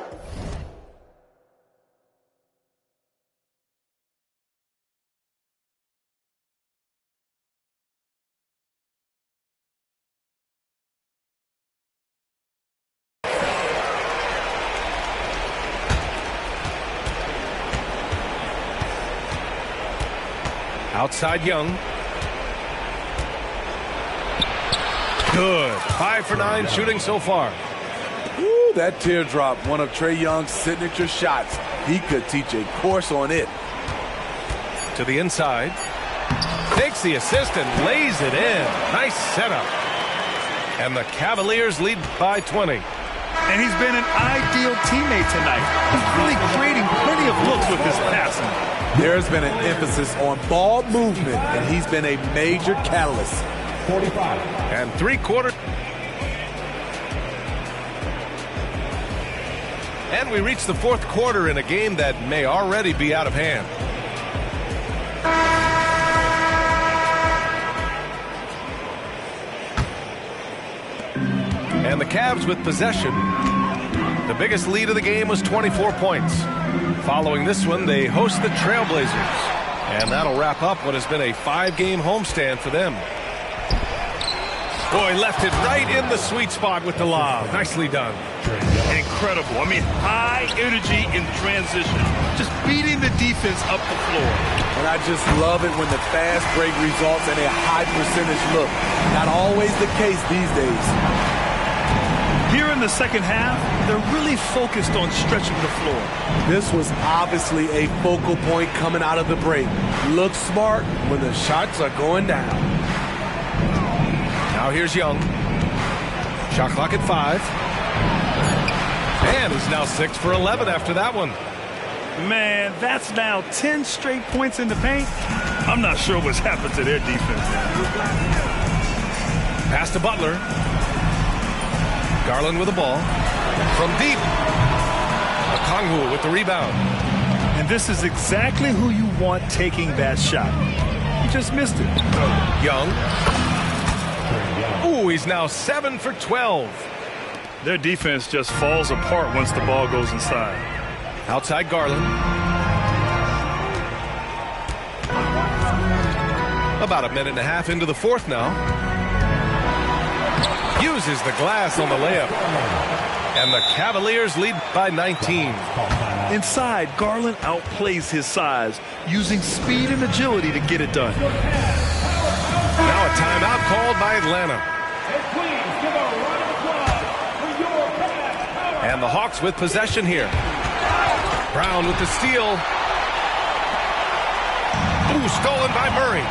Outside Young. Good. 5 for 9 shooting so far. Ooh, that teardrop, one of Trae Young's signature shots. He could teach a course on it. To the inside. Takes the assist and lays it in. Nice setup. And the Cavaliers lead by 20. And he's been an ideal teammate tonight. He's really creating plenty of looks with his passing. There's been an emphasis on ball movement, and he's been a major catalyst. 45. And 3/4. And we reach the fourth quarter in a game that may already be out of hand. And the Cavs with possession. The biggest lead of the game was 24 points. Following this one, they host the Trailblazers. And that'll wrap up what has been a 5-game homestand for them. Boy, left it right in the sweet spot with the lob. Nicely done. Incredible. I mean, high energy in transition. Just beating the defense up the floor. And I just love it when the fast break results in a high percentage look. Not always the case these days. Here in the second half, they're really focused on stretching the floor. This was obviously a focal point coming out of the break. Look smart when the shots are going down. Now here's Young. Shot clock at 5. And he's now 6 for 11 after that one. Man, that's now 10 straight points in the paint. I'm not sure what's happened to their defense now. Pass to Butler. Garland with the ball. From deep. Okongwu with the rebound. And this is exactly who you want taking that shot. He just missed it. Young. Ooh, he's now 7 for 12. Their defense just falls apart once the ball goes inside. Outside Garland. About a minute and a half into the fourth now. Uses the glass on the layup. And the Cavaliers lead by 19. Inside, Garland outplays his size, using speed and agility to get it done. Now a timeout called by Atlanta. And the Hawks with possession here. Brown with the steal. Ooh, stolen by Murray.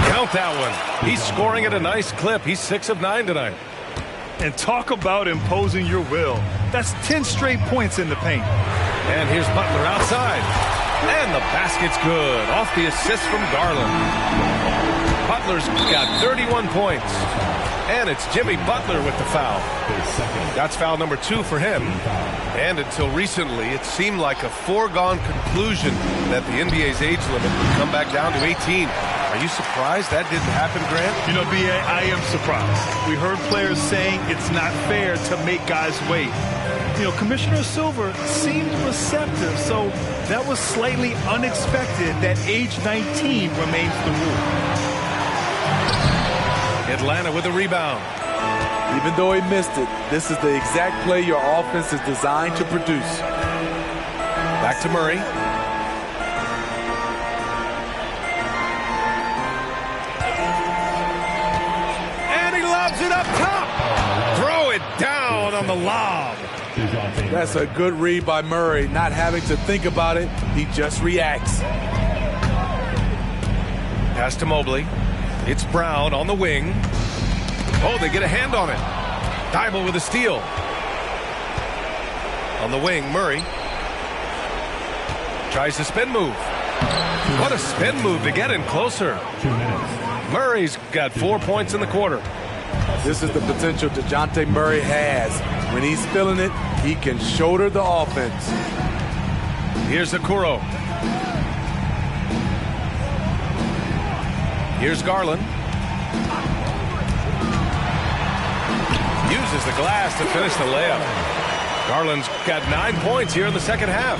Count that one. He's scoring at a nice clip. He's 6 of 9 tonight. And talk about imposing your will. That's 10 straight points in the paint. And here's Butler outside. And the basket's good. Off the assist from Garland. Butler's got 31 points. And it's Jimmy Butler with the foul. That's foul number 2 for him. And until recently, it seemed like a foregone conclusion that the NBA's age limit would come back down to 18. Are you surprised that didn't happen, Grant? You know, B.A., I am surprised. We heard players saying it's not fair to make guys wait. You know, Commissioner Silver seemed receptive, so that was slightly unexpected that age 19 remains the rule. Atlanta with a rebound. Even though he missed it, this is the exact play your offense is designed to produce. Back to Murray. And he lobs it up top. Throw it down on the lob. That's a good read by Murray. Not having to think about it, he just reacts. Pass to Mobley. It's Brown on the wing. Oh, they get a hand on it. Dybel with a steal. On the wing, Murray. Tries to spin move. What a spin move to get in closer. 2 minutes. Murray's got 4 points in the quarter. This is the potential DeJounte Murray has. When he's feeling it, he can shoulder the offense. Here's Okoro. Here's Garland. Uses the glass to finish the layup. Garland's got 9 points here in the second half.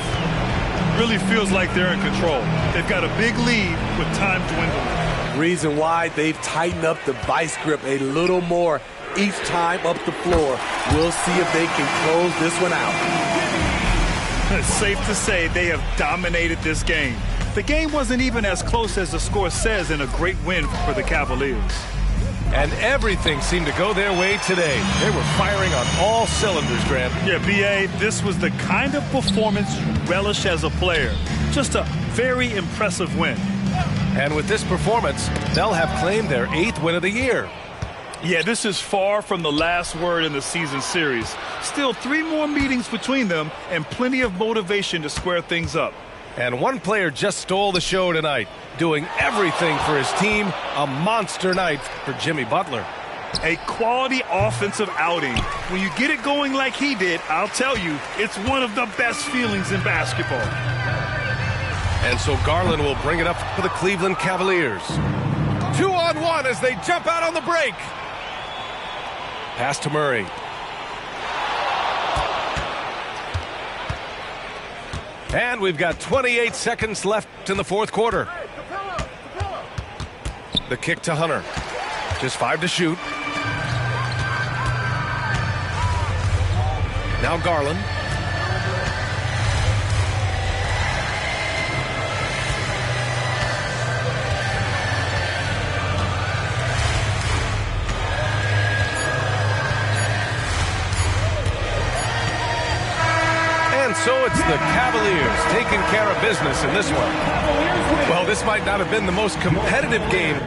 Really feels like they're in control. They've got a big lead with time dwindling. Reason why they've tightened up the vice grip a little more each time up the floor. We'll see if they can close this one out. It's safe to say they have dominated this game. The game wasn't even as close as the score says in a great win for the Cavaliers. And everything seemed to go their way today. They were firing on all cylinders, Grant. Yeah, B.A., this was the kind of performance you relish as a player. Just a very impressive win. And with this performance, they'll have claimed their 8th win of the year. Yeah, this is far from the last word in the season series. Still 3 more meetings between them and plenty of motivation to square things up. And one player just stole the show tonight, doing everything for his team. A monster night for Jimmy Butler. A quality offensive outing. When you get it going like he did, I'll tell you, it's one of the best feelings in basketball. And so Garland will bring it up for the Cleveland Cavaliers. 2-on-1 as they jump out on the break. Pass to Murray. And we've got 28 seconds left in the fourth quarter. The kick to Hunter. Just 5 to shoot. Now Garland. And so it's the Cavaliers taking care of business in this one. Well, this might not have been the most competitive game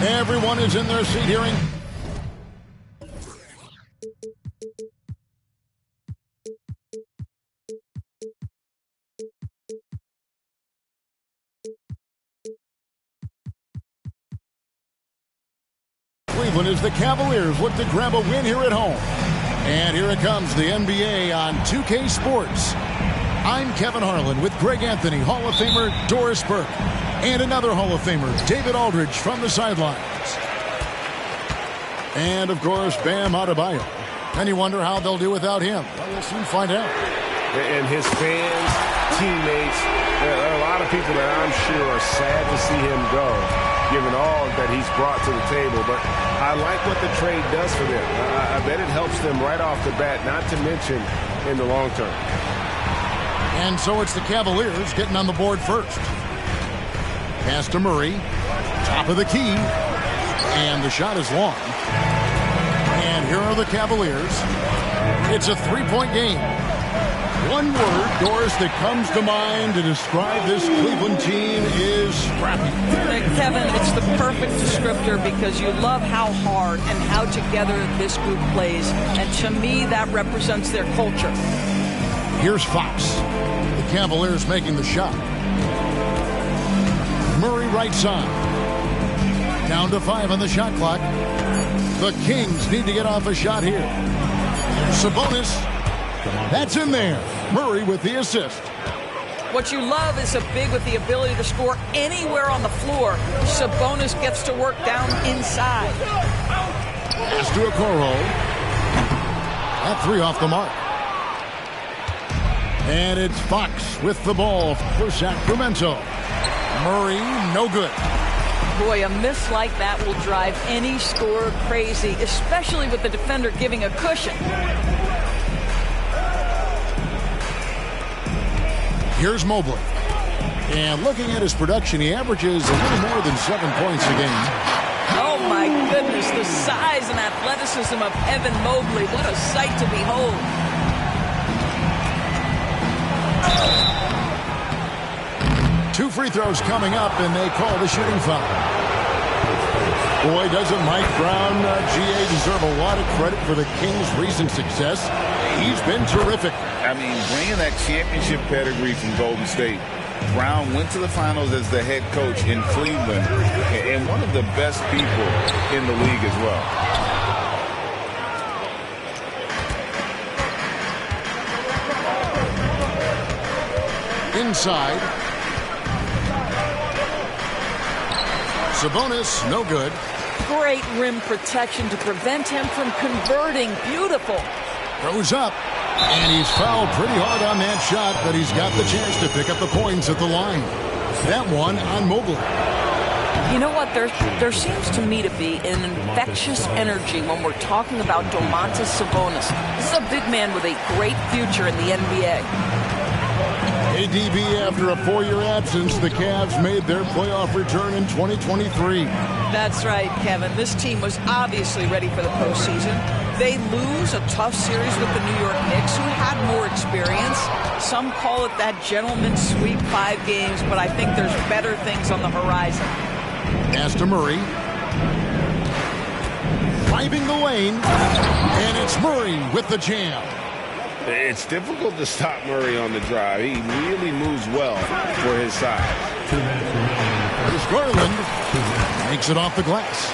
Everyone is in their seat hearing. Cleveland as the Cavaliers look to grab a win here at home. And here it comes, the NBA on 2K Sports. I'm Kevin Harlan with Greg Anthony, Hall of Famer Doris Burke, and another Hall of Famer, David Aldridge, from the sidelines. And, of course, Bam Adebayo. And you wonder how they'll do without him. Well, we'll soon find out. And his fans, teammates, there are a lot of people that I'm sure are sad to see him go, given all that he's brought to the table. But I like what the trade does for them. I bet it helps them right off the bat, not to mention in the long term. And so it's the Cavaliers getting on the board first. Pass to Murray. Top of the key. And the shot is long. And here are the Cavaliers. It's a three-point game. One word, Doris, that comes to mind to describe this Cleveland team is scrappy. Kevin, it's the perfect descriptor because you love how hard and how together this group plays. And to me, that represents their culture. Here's Fox. The Cavaliers making the shot. Murray right side. Down to 5 on the shot clock. The Kings need to get off a shot here. Sabonis. That's in there. Murray with the assist. What you love is a big with the ability to score anywhere on the floor. Sabonis gets to work down inside. Pass to Okoro. That three off the mark. And it's Fox with the ball for Sacramento. Murray, no good. Boy, a miss like that will drive any scorer crazy, especially with the defender giving a cushion. Here's Mobley. And looking at his production, he averages a little more than 7 points a game. Oh, my goodness, the size and athleticism of Evan Mobley. What a sight to behold. Two free throws coming up, and they call the shooting foul. Boy, doesn't Mike Brown, GA, deserve a lot of credit for the Kings' recent success. He's been terrific. I mean, bringing that championship pedigree from Golden State. Brown went to the finals as the head coach in Cleveland, and one of the best people in the league as well. Inside. Sabonis, no good. Great rim protection to prevent him from converting. Beautiful. Throws up. And he's fouled pretty hard on that shot, but he's got the chance to pick up the points at the line. That one on Mobley. You know what? There seems to me to be an infectious energy when we're talking about Domantas Sabonis. This is a big man with a great future in the NBA. ADB, after a 4-year absence, the Cavs made their playoff return in 2023. That's right, Kevin. This team was obviously ready for the postseason. They lose a tough series with the New York Knicks, who had more experience. Some call it that gentleman's sweep, 5 games, but I think there's better things on the horizon. Pass to Murray. Driving the lane, and it's Murray with the jam. It's difficult to stop Murray on the drive. He really moves well for his size. Here's Garland. Makes it off the glass.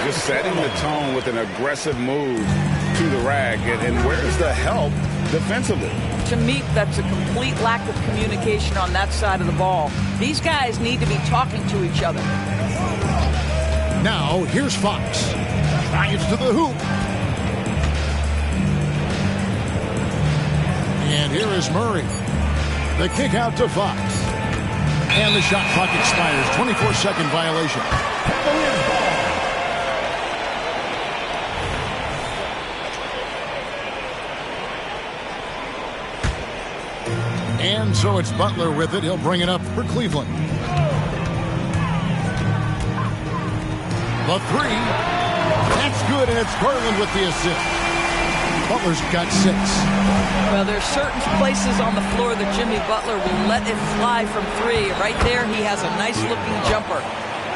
Just setting the tone with an aggressive move to the rack. And where's the help defensively? To me, that's a complete lack of communication on that side of the ball. These guys need to be talking to each other. Now, here's Fox. Drives to the hoop. And here is Murray. The kick out to Fox. And the shot clock expires. 24-second violation. And so it's Butler with it. He'll bring it up for Cleveland. The three. That's good, and it's Garland with the assist. Butler's got 6. Well, there's certain places on the floor that Jimmy Butler will let it fly from 3. Right there, he has a nice-looking jumper.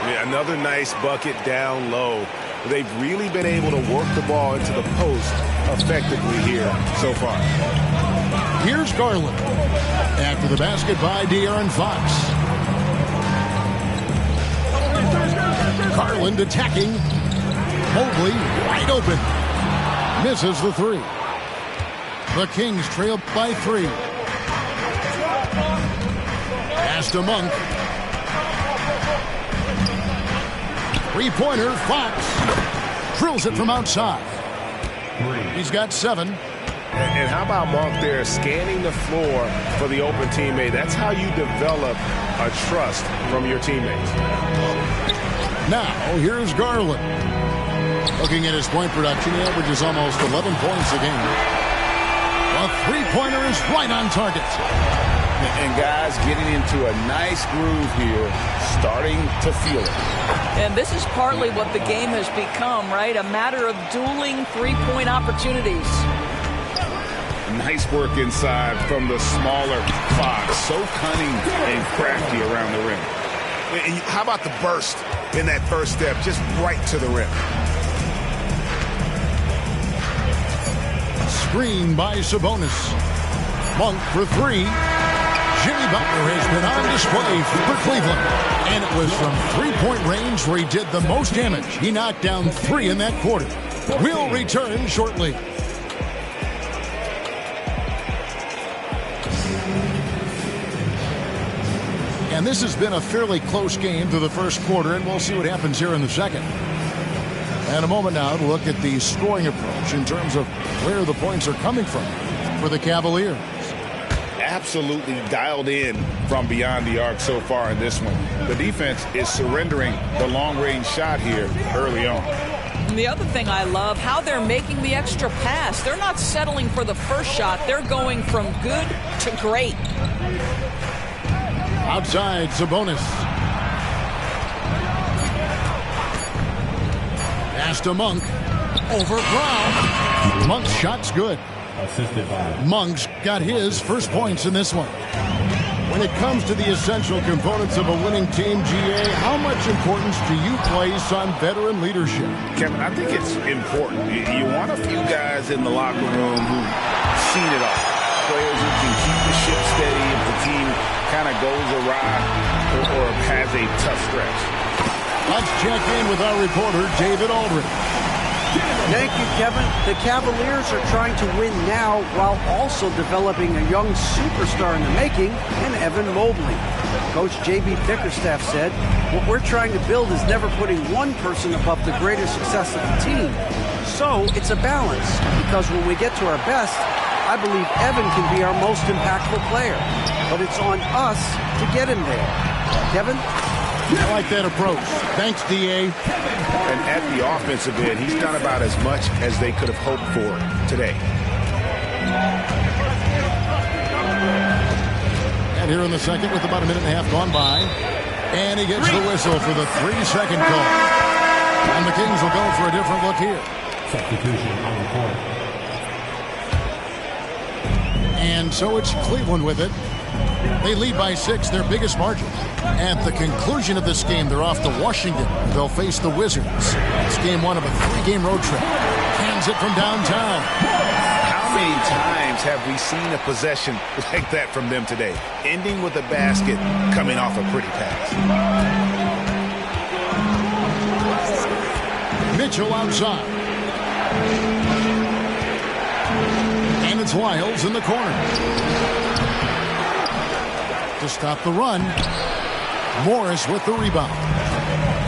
Yeah, another nice bucket down low. They've really been able to work the ball into the post effectively here so far. Here's Garland. After the basket by De'Aaron Fox. Garland attacking. Mobley wide open. Misses the 3. The Kings trail by 3. Pass to Monk. Three-pointer, Fox. Drills it from outside. He's got 7. And how about Monk there scanning the floor for the open teammate? That's how you develop a trust from your teammates. Now, here's Garland. Looking at his point production, he averages almost 11 points a game. A three-pointer is right on target. And guys getting into a nice groove here, starting to feel it. And this is partly what the game has become, right? A matter of dueling three-point opportunities. Nice work inside from the smaller Fox. So cunning and crafty around the rim. And how about the burst in that first step, just right to the rim? Screen by Sabonis. Monk for 3. Jimmy Butler has been on display for Cleveland. And it was from three-point range where he did the most damage. He knocked down 3 in that quarter. We'll return shortly. And this has been a fairly close game through the first quarter, and we'll see what happens here in the second. And a moment now to look at the scoring approach in terms of where the points are coming from for the Cavaliers. Absolutely dialed in from beyond the arc so far in this one. The defense is surrendering the long-range shot here early on. And the other thing I love, how they're making the extra pass. They're not settling for the first shot. They're going from good to great. Outside, Sabonis. Pass to Monk. Over Brown. Monk's shot's good. Assisted by Monk's got his first points in this one. When it comes to the essential components of a winning team, GA, how much importance do you place on veteran leadership? Kevin, I think it's important. You want a few guys in the locker room who've seen it all. Players who can keep the ship steady if the team kind of goes awry or has a tough stretch. Let's check in with our reporter, David Aldridge. Thank you, Kevin. The Cavaliers are trying to win now while also developing a young superstar in the making in Evan Mobley. Coach J.B. Bickerstaff said, what we're trying to build is never putting one person above the greater success of the team. So it's a balance, because when we get to our best, I believe Evan can be our most impactful player. But it's on us to get him there. Kevin? I like that approach. Thanks, D.A. And at the offensive end, he's done about as much as they could have hoped for today. And here in the second with about a minute and a half gone by. And he gets the whistle for the 3-second call. And the Kings will go for a different look here. substitution on the court. And so it's Cleveland with it. They lead by 6, their biggest margin. At the conclusion of this game, they're off to Washington. They'll face the Wizards. It's game 1 of a 3-game road trip. Hands it from downtown. How many times have we seen a possession like that from them today? Ending with a basket, coming off a pretty pass. Mitchell outside. And it's Lyles in the corner. To stop the run, Morris with the rebound.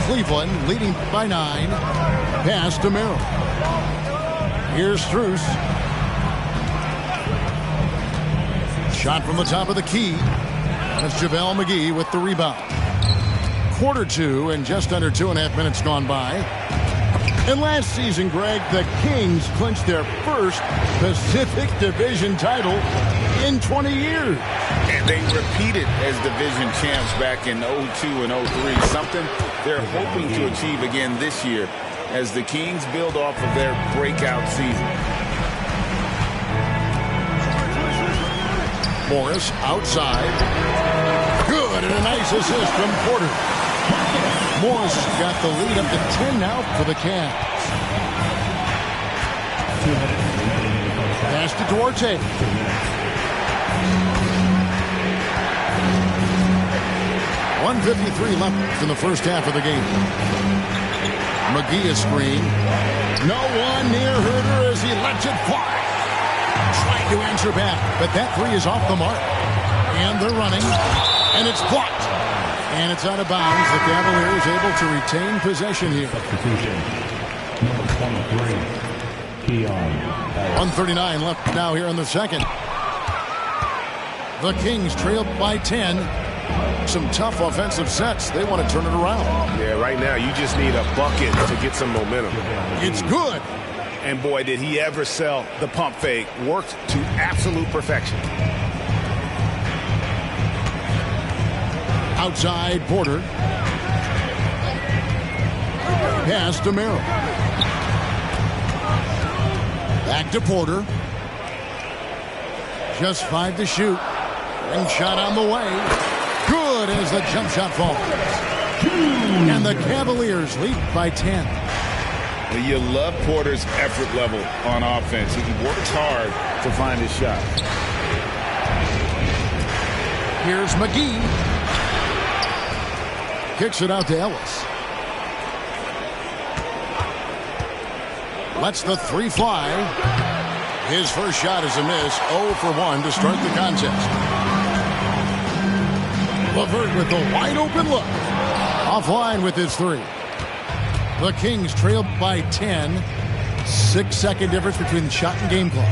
Cleveland leading by 9. Pass to Merrill. Here's Strus. Shot from the top of the key. And it's JaVale McGee with the rebound. Quarter 2 and just under 2.5 minutes gone by. And last season, Greg, the Kings clinched their first Pacific Division title in 20 years. And they repeated as division champs back in 02 and 03, something they're hoping to achieve again this year as the Kings build off of their breakout season. Morris outside. Good, and a nice assist from Porter. Morris has got the lead up to 10 now for the Cavs. Pass to Duarte. .153 left in the first half of the game. McGee a screen. No one near Herder as he lets it fly. Trying to answer back, but that three is off the mark. And they're running, and it's blocked. And it's out of bounds. The Cavaliers able to retain possession here. Substitution. Number 23, Keon. 1:39 left now here in the second. The Kings trailed by 10. Some tough offensive sets. They want to turn it around. Yeah, right now you just need a bucket to get some momentum. It's good. And boy, did he ever sell the pump fake. Worked to absolute perfection. Outside Porter. Pass to Merrill. Back to Porter. Just 5 to shoot. Ring shot on the way. Good as the jump shot falls. And the Cavaliers lead by 10. You love Porter's effort level on offense. He works hard to find his shot. Here's McGee. Kicks it out to Ellis. Lets the three fly. His first shot is a miss. 0 for 1 to start the contest. LeVert with the wide open look. Offline with his three. The Kings trail by 10. 6-second difference between the shot and game clock.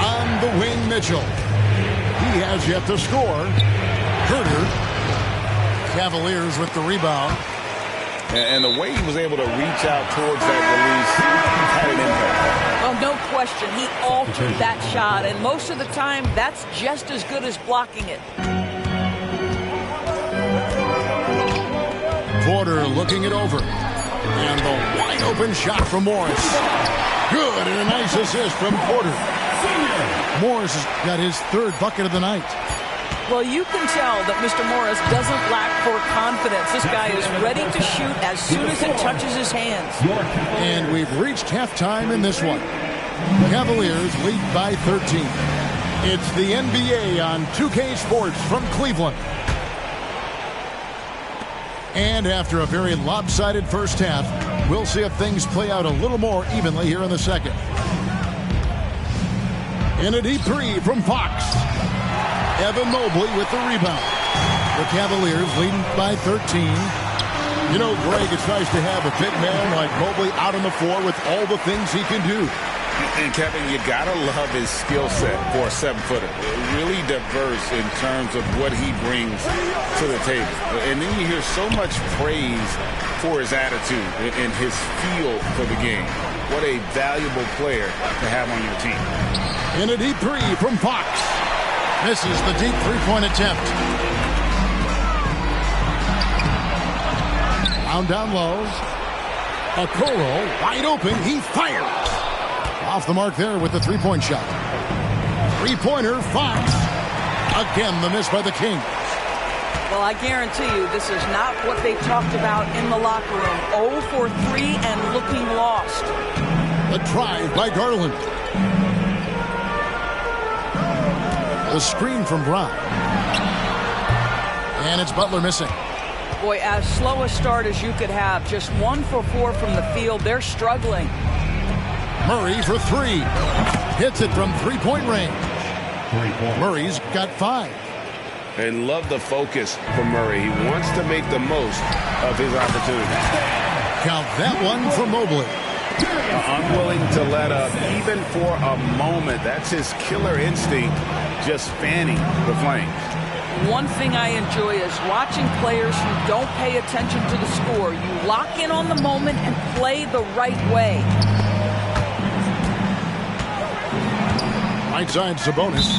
On the wing, Mitchell. He has yet to score. Herder. Cavaliers with the rebound. And the way he was able to reach out towards that release had an impact. Well, no question. He altered that shot, and most of the time, that's just as good as blocking it. Porter looking it over. And the wide open shot from Morris. Good, and a nice assist from Porter. Morris has got his third bucket of the night. Well, you can tell that Mr. Morris doesn't lack for confidence. This guy is ready to shoot as soon as it touches his hands. And we've reached halftime in this one. Cavaliers lead by 13. It's the NBA on 2K Sports from Cleveland. And after a very lopsided first half, we'll see if things play out a little more evenly here in the second. In a deep three from Fox. Evan Mobley with the rebound. The Cavaliers leading by 13. You know, Greg, it's nice to have a big man like Mobley out on the floor with all the things he can do. And Kevin, you gotta love his skill set for a 7-footer. Really diverse in terms of what he brings to the table. And then you hear so much praise for his attitude and his feel for the game. What a valuable player to have on your team. In a deep three from Fox. Misses the deep three-point attempt. Down low. Okoro wide open. He fires. Off the mark there with the three-point shot. Three-pointer, Fox. Again, the miss by the Kings. Well, I guarantee you this is not what they talked about in the locker room. 0 for 3 and looking lost. The drive by Garland. The screen from Brown. And it's Butler missing. Boy, as slow a start as you could have. Just 1 for 4 from the field. They're struggling. Murray for 3. Hits it from three-point range. Murray's got 5. And love the focus from Murray. He wants to make the most of his opportunity. Count that one for Mobley. Unwilling to let up even for a moment. That's his killer instinct, just fanning the flames. One thing I enjoy is watching players who don't pay attention to the score. You lock in on the moment and play the right way. Right side Sabonis.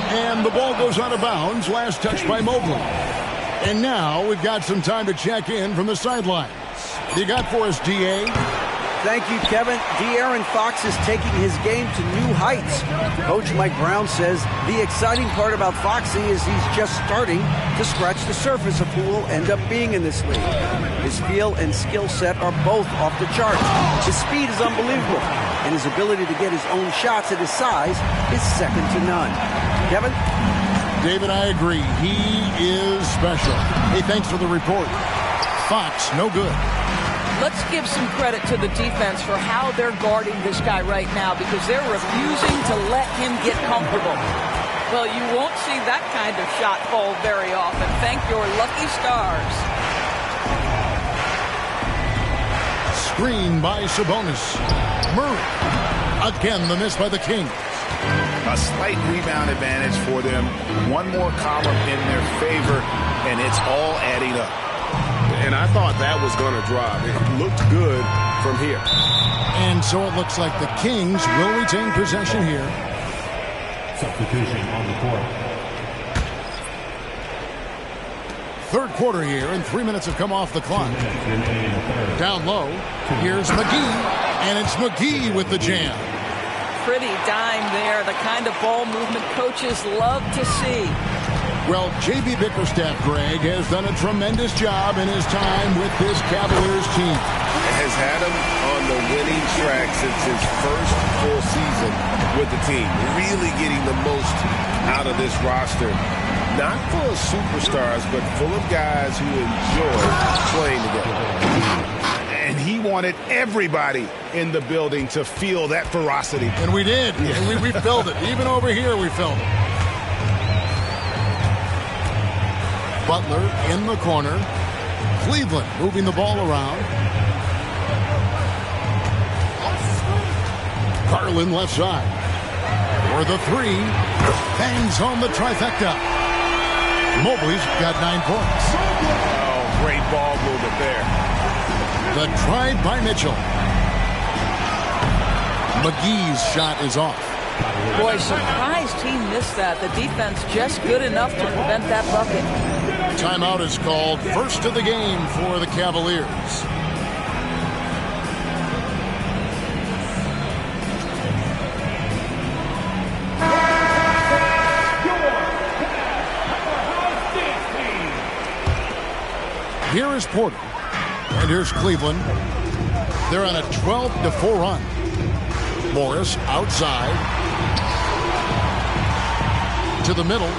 And the ball goes out of bounds. Last touch by Mobley. And now we've got some time to check in from the sidelines. What do you got for us, D.A.? Thank you, Kevin. De'Aaron Fox is taking his game to new heights. Coach Mike Brown says the exciting part about Foxy is he's just starting to scratch the surface of who will end up being in this league. His feel and skill set are both off the charts. His speed is unbelievable, and his ability to get his own shots at his size is second to none. Kevin? David, I agree. He is special. Hey, thanks for the report. Fox, no good. Let's give some credit to the defense for how they're guarding this guy right now, because they're refusing to let him get comfortable. Well, you won't see that kind of shot fall very often. Thank your lucky stars. Screen by Sabonis. Murray. Again, the miss by the Kings. A slight rebound advantage for them. One more column in their favor, and it's all adding up. And I thought that was going to drop. It looked good from here. And so it looks like the Kings will retain possession here. Substitution on the court. Third quarter here, and 3 minutes have come off the clock. Down low, here's McGee, and it's McGee with the jam. Pretty dime there, the kind of ball movement coaches love to see. Well, J.B. Bickerstaff, Greg, has done a tremendous job in his time with this Cavaliers team. Has had him on the winning track since his first full season with the team. Really getting the most out of this roster. Not full of superstars, but full of guys who enjoy playing together. And he wanted everybody in the building to feel that ferocity. And we did. Yeah. And we felt it. Even over here, we felt it. Butler in the corner. Cleveland moving the ball around. Garland left side. For the three. Bangs home the trifecta. Mobley's got 9 points. Oh, great ball movement there. The try by Mitchell. McGee's shot is off. Boy, surprised he missed that. The defense just good enough to prevent that bucket. Timeout is called. First of the game for the Cavaliers. Here is Porter. And here's Cleveland. They're on a 12-4 run. Morris outside. To the middle.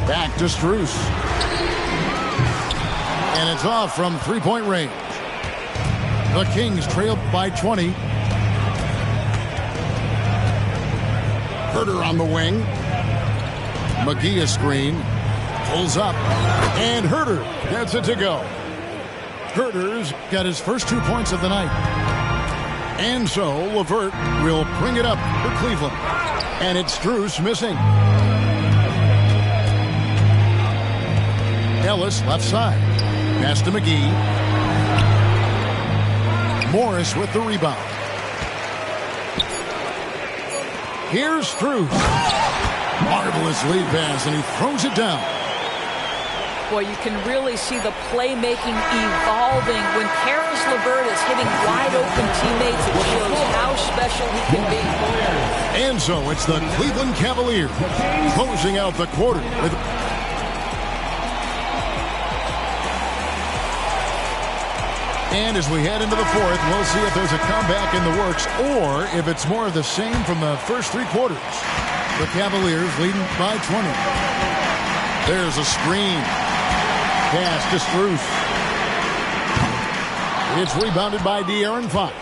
Back to Strus. And it's off from three-point range. The Kings trailed by 20. Herter on the wing. McGee a screen. Pulls up. And Herter gets it to go. Herter's got his first 2 points of the night. And so LeVert will bring it up for Cleveland. And it's Strus missing. Ellis left side. Pass to McGee. Morris with the rebound. Here's Strus. Marvelous lead pass, and he throws it down. Boy, you can really see the playmaking evolving. When Karis LeVert is hitting wide-open teammates, it shows how special he can be. And so it's the Cleveland Cavaliers closing out the quarter with... And as we head into the fourth, we'll see if there's a comeback in the works or if it's more of the same from the first 3 quarters. The Cavaliers leading by 20. There's a screen. Pass to Strus. It's rebounded by De'Aaron Fox.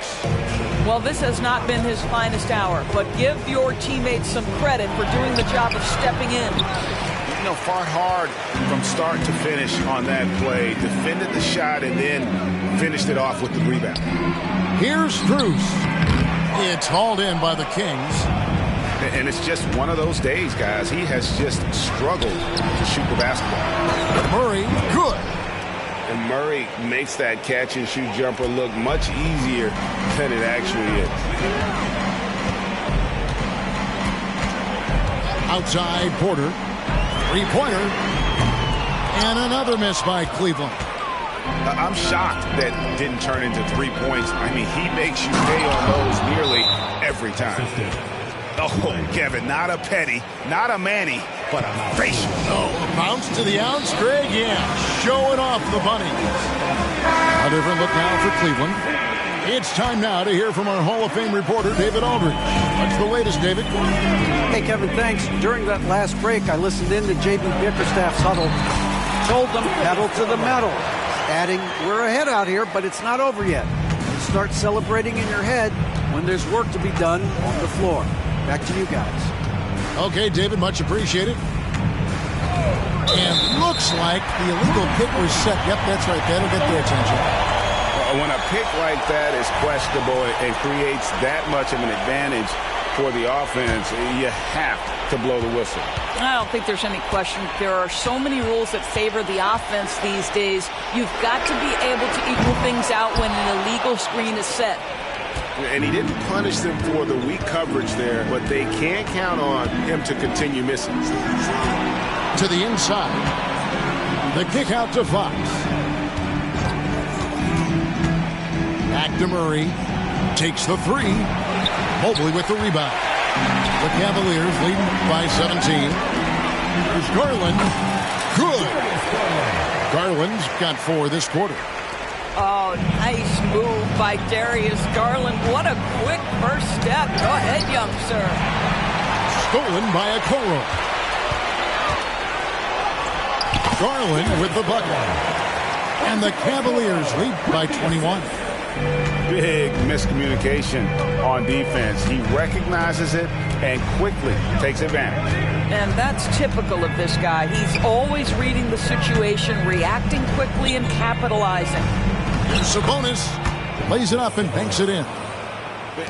Well, this has not been his finest hour, but give your teammates some credit for doing the job of stepping in. You know, fought hard from start to finish on that play. Defended the shot and then finished it off with the rebound. Here's Strus. It's hauled in by the Kings. And it's just one of those days, guys. He has just struggled to shoot the basketball. Murray, good. And Murray makes that catch-and-shoot jumper look much easier than it actually is. Outside Porter. Three-pointer. And another miss by Cleveland. I'm shocked that didn't turn into 3 points. I mean, he makes you pay on those nearly every time. Oh, Kevin, not a petty, not a Manny, but a facial. Oh, a bounce to the ounce, Greg. Yeah, showing off the bunny. A different look now for Cleveland. It's time now to hear from our Hall of Fame reporter, David Aldridge. What's the latest, David? Hey, Kevin, thanks. During that last break, I listened in to J.B. Bickerstaff's huddle. Told them, pedal to the metal. Adding, we're ahead out here, but it's not over yet. You start celebrating in your head when there's work to be done on the floor. Back to you guys. Okay, David, much appreciated. And looks like the illegal pick was set. Yep, that's right. That'll get their attention. When a pick like that is questionable and creates that much of an advantage for the offense, you have to blow the whistle. I don't think there's any question. There are so many rules that favor the offense these days. You've got to be able to equal things out when an illegal screen is set. And he didn't punish them for the weak coverage there, but they can't count on him to continue missing. To the inside. The kick out to Fox. Back to Murray. Takes the three. Mobley with the rebound. The Cavaliers leading by 17. There's Garland. Good. Garland's got 4 this quarter. Oh, nice move by Darius Garland. What a quick first step. Go ahead, young sir. Stolen by Okoro. Garland with the bucket. And the Cavaliers lead by 21. Big miscommunication on defense. He recognizes it and quickly takes advantage. And that's typical of this guy. He's always reading the situation, reacting quickly, and capitalizing. Sabonis lays it up and banks it in.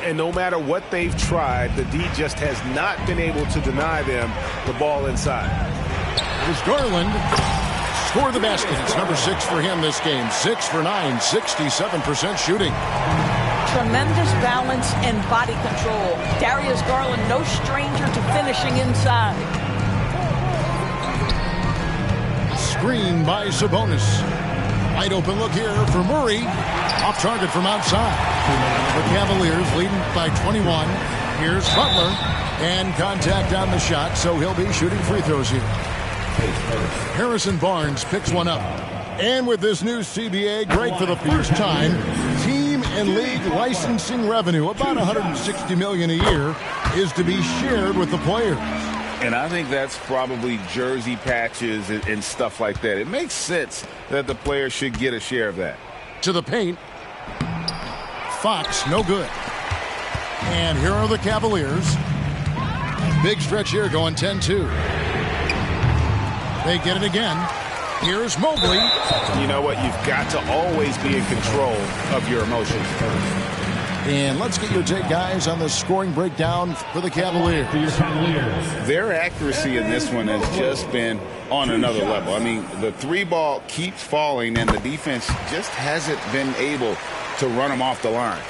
And no matter what they've tried, the D just has not been able to deny them the ball inside. There's Garland. Score the basket. It's number 6 for him this game. 6 for 9, 67% shooting. Tremendous balance and body control. Darius Garland, no stranger to finishing inside. Screen by Sabonis. Wide open look here for Murray. Off target from outside. The Cavaliers leading by 21. Here's Butler. And contact on the shot, so he'll be shooting free throws here. Harrison Barnes picks one up. And with this new CBA, Greg, for the first time, team and league licensing revenue, about $160 million a year, is to be shared with the players. And I think that's probably jersey patches and stuff like that. It makes sense that the players should get a share of that. To the paint. Fox, no good. And here are the Cavaliers. Big stretch here going 10-2. They get it again. Here's Mobley. You know what? You've got to always be in control of your emotions. And let's get your take, guys, on the scoring breakdown for the Cavaliers. Their accuracy in this one has just been on another level. I mean, the 3-ball keeps falling, and the defense just hasn't been able to run them off the line.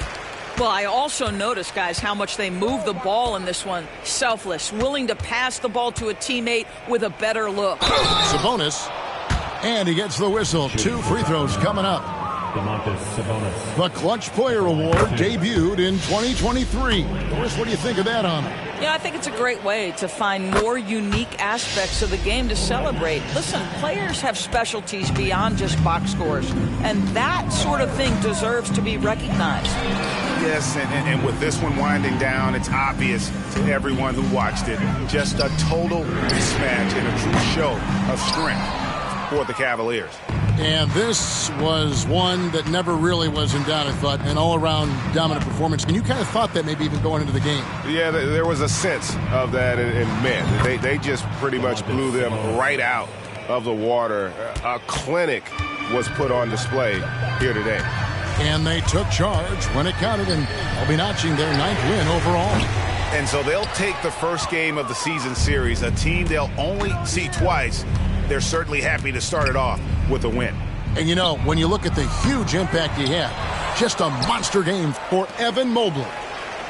Well, I also noticed, guys, how much they move the ball in this one. Selfless, willing to pass the ball to a teammate with a better look. Sabonis. And he gets the whistle. 2 free throws coming up. The Clutch Player Award debuted in 2023. Doris, what do you think of that honor? Yeah, I think it's a great way to find more unique aspects of the game to celebrate. Listen, players have specialties beyond just box scores, and that sort of thing deserves to be recognized. Yes, and with this one winding down, it's obvious to everyone who watched it. Just a total mismatch and a true show of strength for the Cavaliers. And this was one that never really was in doubt, I thought, an all-around dominant performance. And you kind of thought that maybe even going into the game. Yeah, there was a sense of that, and man, they just pretty much blew them right out of the water. A clinic was put on display here today. And they took charge when it counted, and they'll be notching their 9th win overall. And so they'll take the first game of the season series, a team they'll only see twice. They're certainly happy to start it off with a win. And, you know, when you look at the huge impact he had, just a monster game for Evan Mobley.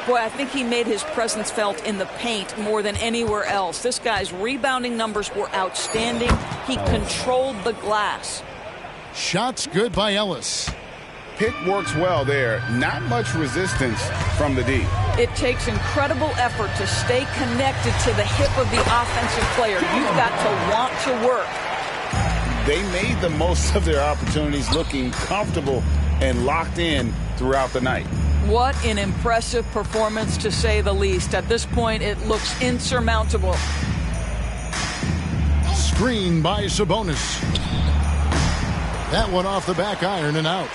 Boy, I think he made his presence felt in the paint more than anywhere else. This guy's rebounding numbers were outstanding. He controlled the glass. Shots good by Ellis. Pick works well there. Not much resistance from the D. It takes incredible effort to stay connected to the hip of the offensive player. You've got to want to work. They made the most of their opportunities, looking comfortable and locked in throughout the night. What an impressive performance, to say the least. At this point, it looks insurmountable. Screen by Sabonis. That one off the back iron and out.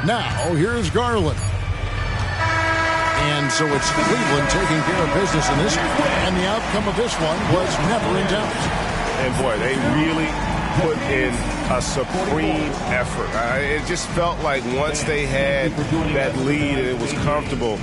Now, here's Garland. And so it's Cleveland taking care of business in this one. And the outcome of this one was never in doubt. And boy, they really put in a supreme effort. It just felt like once they had that lead and it was comfortable,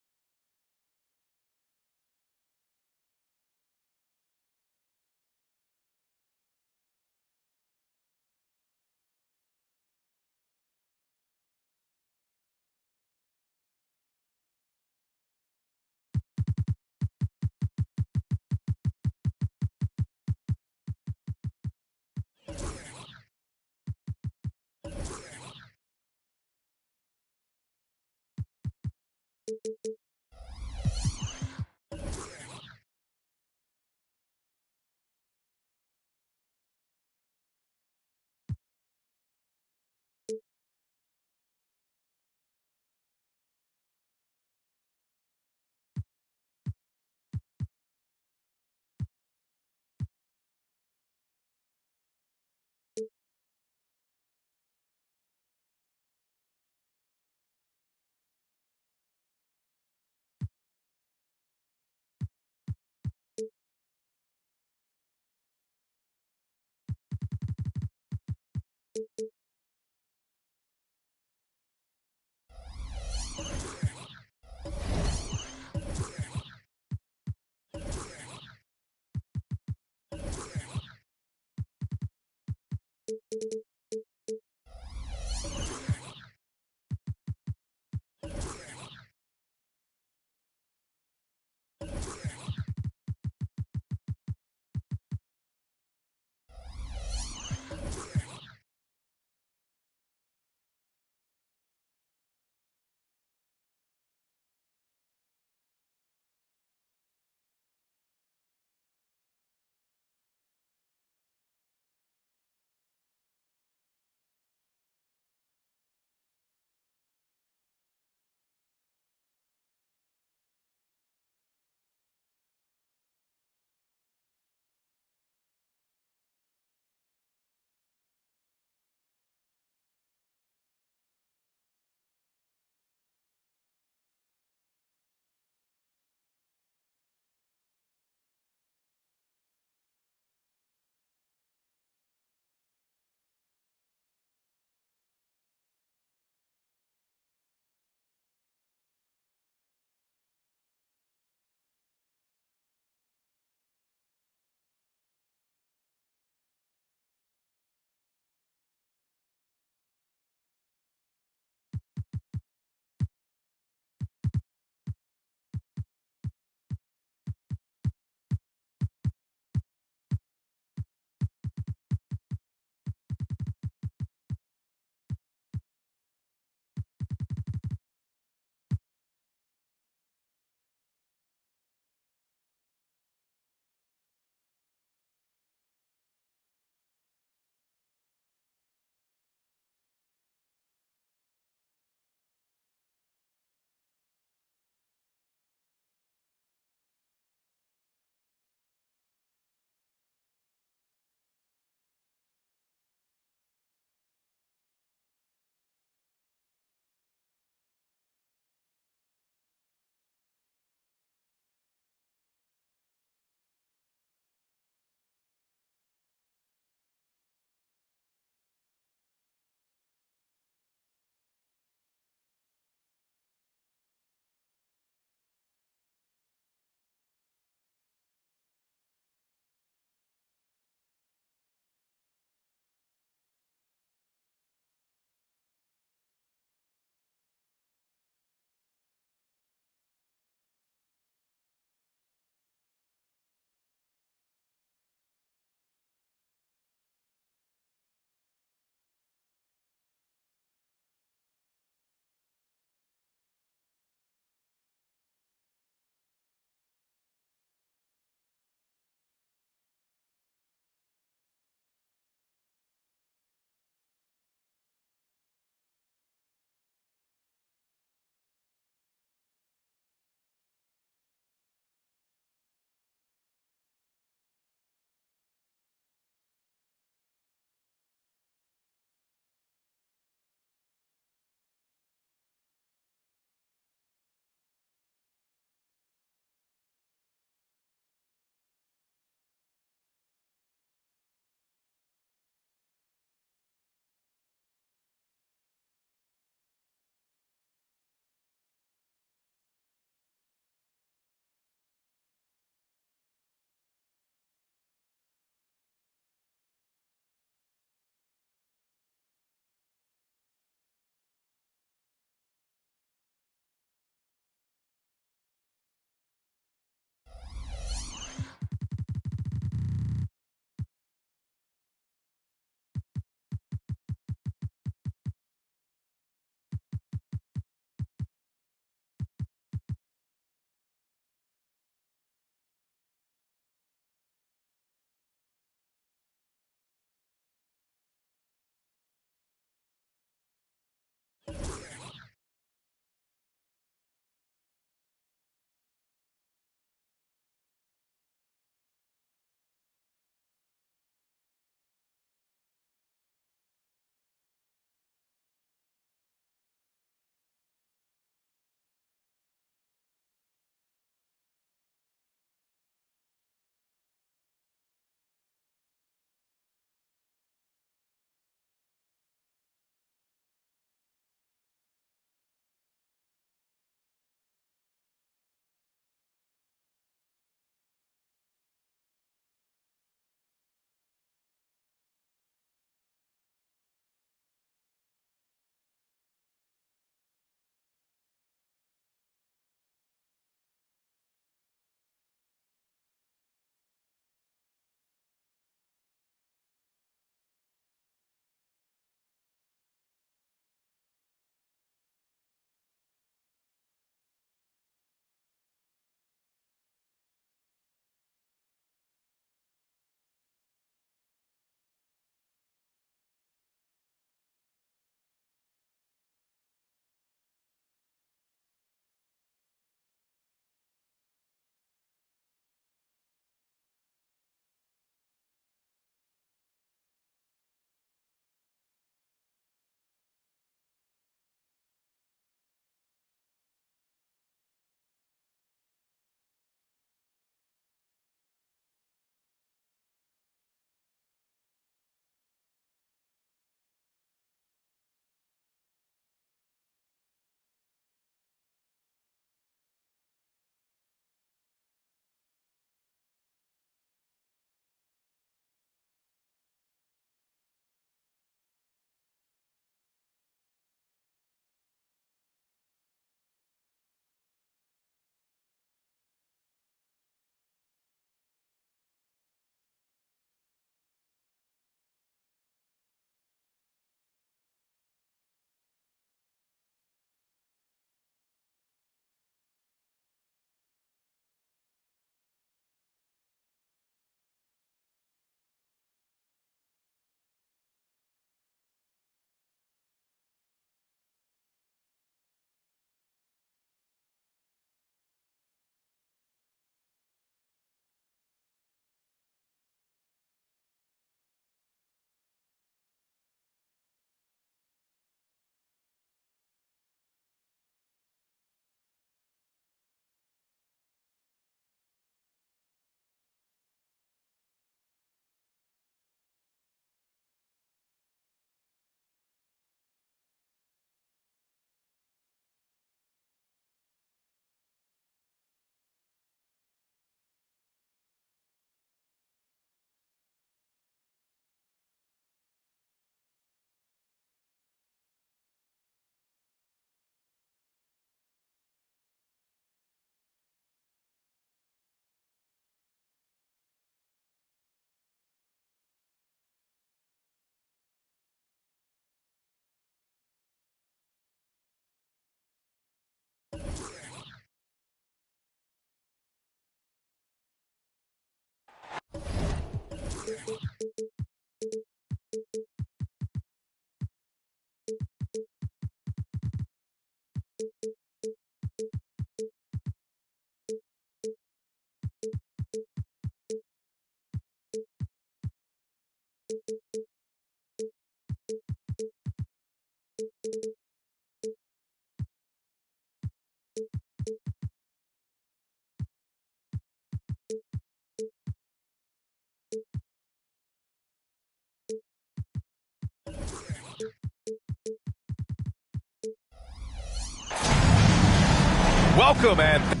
Welcome and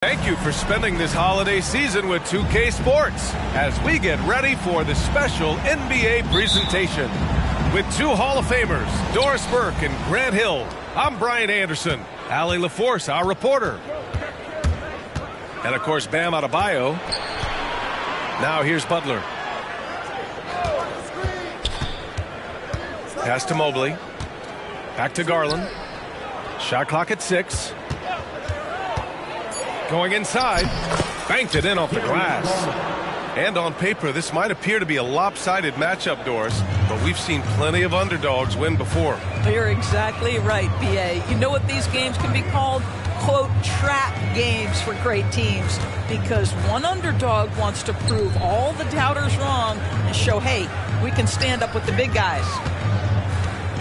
thank you for spending this holiday season with 2K Sports as we get ready for the special NBA presentation. With two Hall of Famers, Doris Burke and Grant Hill, I'm Brian Anderson. Allie LaForce, our reporter. And, of course, Bam Adebayo. Now here's Butler. Pass to Mobley. Back to Garland. Shot clock at 6. Going inside. Banked it in off the glass. And on paper, this might appear to be a lopsided matchup, Doris, but we've seen plenty of underdogs win before. You're exactly right, B.A. You know what these games can be called? Quote, trap games for great teams, because one underdog wants to prove all the doubters wrong and show, hey, we can stand up with the big guys.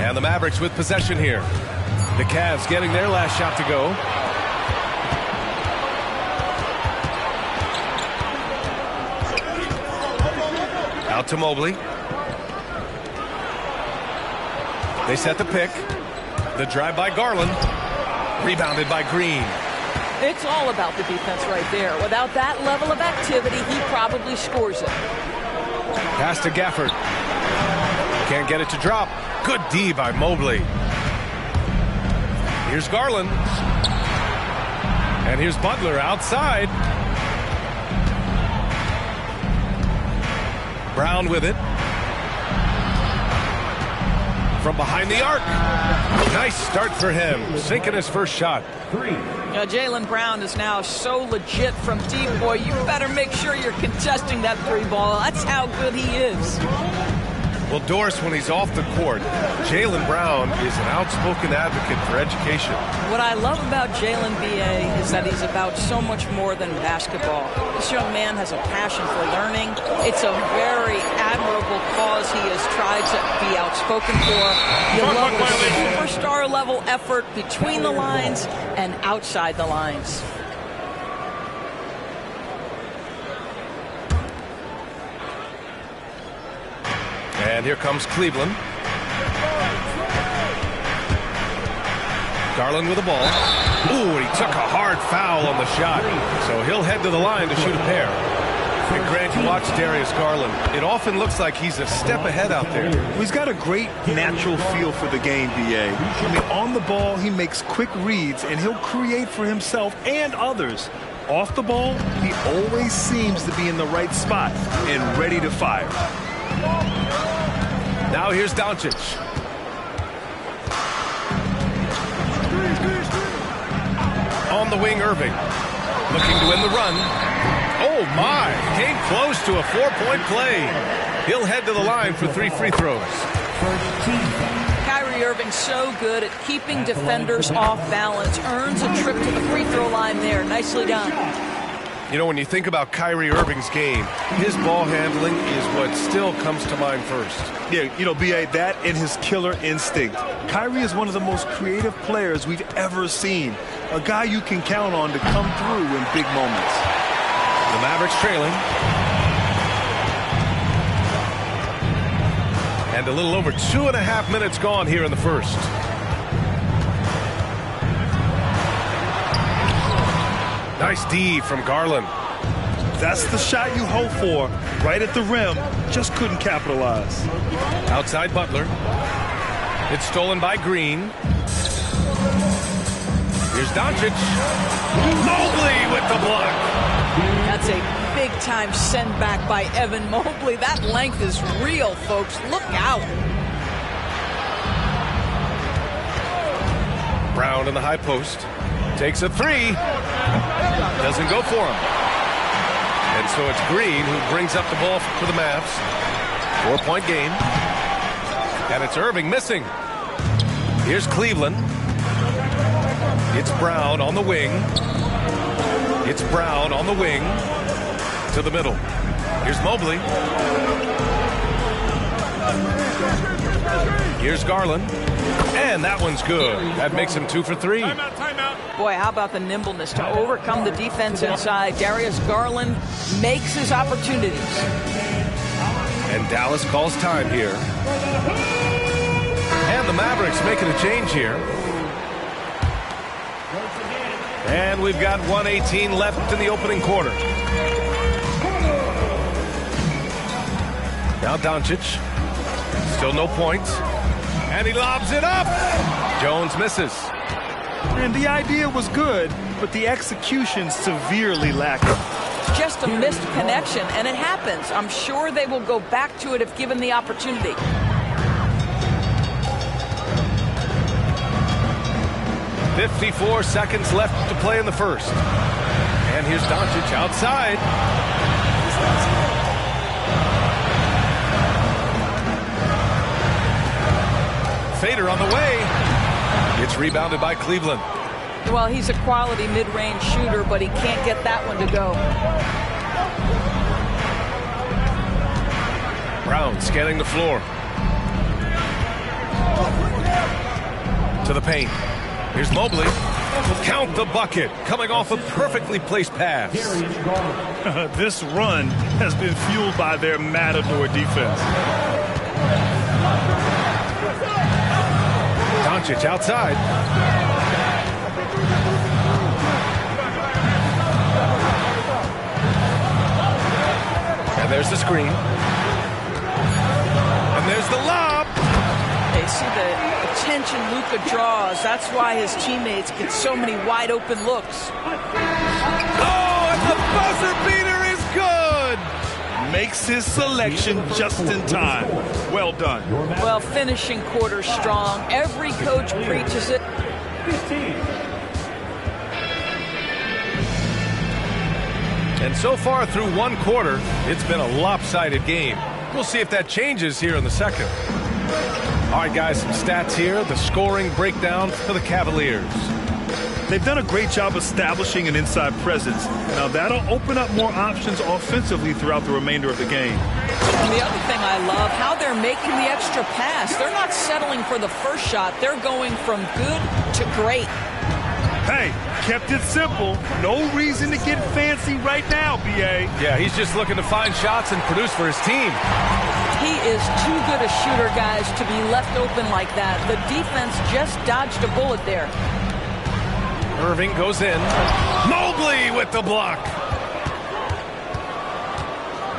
And the Mavericks with possession here. The Cavs getting their last shot to go. Out to Mobley. They set the pick. The drive by Garland. Rebounded by Green. It's all about the defense right there. Without that level of activity, he probably scores it. Pass to Gafford. Can't get it to drop. Good D by Mobley. Here's Garland. And here's Butler outside. Brown with it. From behind the arc. Nice start for him. Sinking his first shot. Jaylen Brown is now so legit from deep, boy. You better make sure you're contesting that three ball. That's how good he is. Well, Doris, when he's off the court, Jaylen Brown is an outspoken advocate for education. What I love about Jaylen, B.A., is that he's about so much more than basketball. This young man has a passion for learning. It's a very admirable cause he has tried to be outspoken for. You love the superstar-level effort between the lines and outside the lines. And here comes Cleveland. Garland with the ball. Ooh, he took a hard foul on the shot. So he'll head to the line to shoot a pair. And Grant, you watch Darius Garland. It often looks like he's a step ahead out there. Well, he's got a great natural feel for the game, B.A. I mean, on the ball, he makes quick reads, and he'll create for himself and others. Off the ball, he always seems to be in the right spot and ready to fire. Now here's Doncic. On the wing, Irving. Looking to win the run. Oh, my. Came close to a 4-point play. He'll head to the line for 3 free throws. Kyrie Irving so good at keeping defenders off balance. Earns a trip to the free throw line there. Nicely done. You know, when you think about Kyrie Irving's game, his ball handling is what still comes to mind first. Yeah, you know, B.A., that and his killer instinct. Kyrie is one of the most creative players we've ever seen. A guy you can count on to come through in big moments. The Mavericks trailing. And a little over 2.5 minutes gone here in the first. Nice D from Garland. That's the shot you hope for. Right at the rim. Just couldn't capitalize. Outside Butler. It's stolen by Green. Here's Here's Doncic. Mobley with the block. That's a big-time send back by Evan Mobley. That length is real, folks. Look out. Brown in the high post. Takes a three. Doesn't go for him. And so it's Green who brings up the ball for the Mavs. 4-point game. And it's Irving missing. Here's Cleveland. It's Brown on the wing. It's Brown on the wing to the middle. Here's Mobley. Here's Garland. And that one's good. That makes him 2 for 3. Timeout. Boy, how about the nimbleness to overcome the defense inside. Darius Garland makes his opportunities. And Dallas calls time here. And the Mavericks making a change here. And we've got 1:18 left in the opening quarter. Now Doncic. Still no points. And he lobs it up. Jones misses. And the idea was good, but the execution severely lacking. Just a missed connection, and it happens. I'm sure they will go back to it if given the opportunity. .54 seconds left to play in the first. And here's Doncic outside. Fader on the way. It's rebounded by Cleveland. Well, he's a quality mid-range shooter, but he can't get that one to go. Brown scanning the floor. To the paint. Here's Mobley. Count the bucket. Coming off a perfectly placed pass. This run has been fueled by their Matador defense. Doncic outside. And there's the screen. And there's the lob. They see the attention Luka draws. That's why his teammates get so many wide open looks. Oh, and the buzzer beater is good. Makes his selection just in time. Well done. Well, finishing quarter strong. Every coach preaches it. 15. And so far through one quarter, it's been a lopsided game. We'll see if that changes here in the second. All right, guys, some stats here. The scoring breakdown for the Cavaliers. They've done a great job establishing an inside presence. Now, that'll open up more options offensively throughout the remainder of the game. And the other thing I love, how they're making the extra pass. They're not settling for the first shot. They're going from good to great. Hey, kept it simple. No reason to get fancy right now, B.A. Yeah, he's just looking to find shots and produce for his team. He is too good a shooter, guys, to be left open like that. The defense just dodged a bullet there. Irving goes in. Mobley with the block.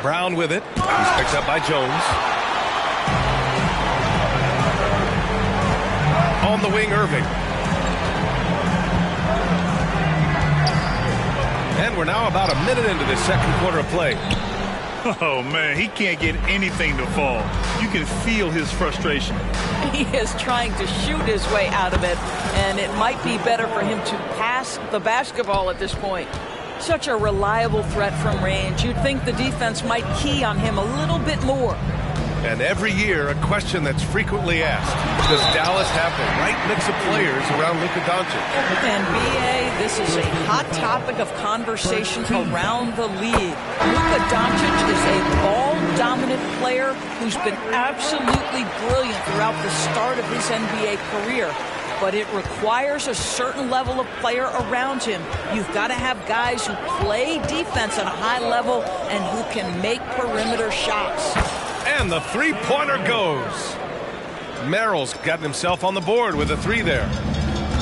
Brown with it. He's picked up by Jones. On the wing, Irving. And we're now about a minute into the second quarter of play. Oh, man, he can't get anything to fall. You can feel his frustration. He is trying to shoot his way out of it, and it might be better for him to pass the basketball at this point. Such a reliable threat from range. You'd think the defense might key on him a little bit more. And every year, a question that's frequently asked. Does Dallas have the right mix of players around Luka Doncic? And B.A., this is a hot topic of conversation around the league. Luka Doncic is a ball-dominant player who's been absolutely brilliant throughout the start of his NBA career. But it requires a certain level of player around him. You've got to have guys who play defense at a high level and who can make perimeter shots. And the three-pointer goes. Merrill's gotten himself on the board with a three there.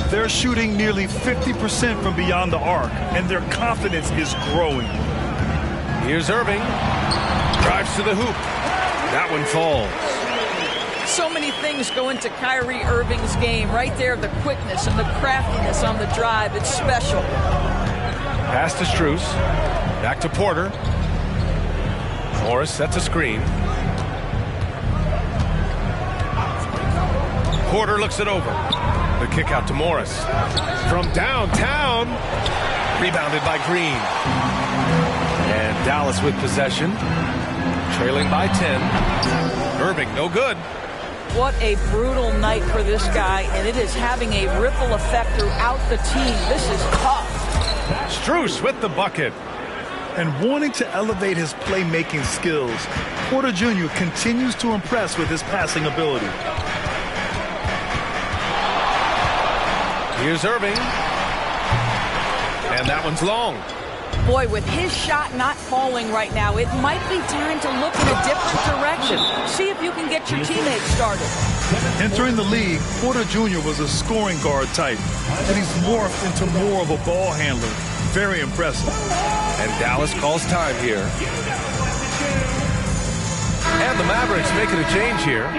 They're shooting nearly 50% from beyond the arc, and their confidence is growing. Here's Irving. Drives to the hoop. That one falls. So many things go into Kyrie Irving's game. Right there, the quickness and the craftiness on the drive. It's special. Pass to Strus. Back to Porter. Morris sets a screen. Porter looks it over. The kick out to Morris. From downtown. Rebounded by Green. And Dallas with possession. Trailing by 10. Irving, no good. What a brutal night for this guy, and it is having a ripple effect throughout the team. This is tough. Strus with the bucket. And wanting to elevate his playmaking skills, Porter Jr. continues to impress with his passing ability. Here's Irving. And that one's long. Boy, with his shot not falling right now, it might be time to look in a different direction. See if you can get your teammates started. Entering the league, Porter Jr. was a scoring guard type, and he's morphed into more of a ball handler. Very impressive. And Dallas calls time here. And the Mavericks making a change here.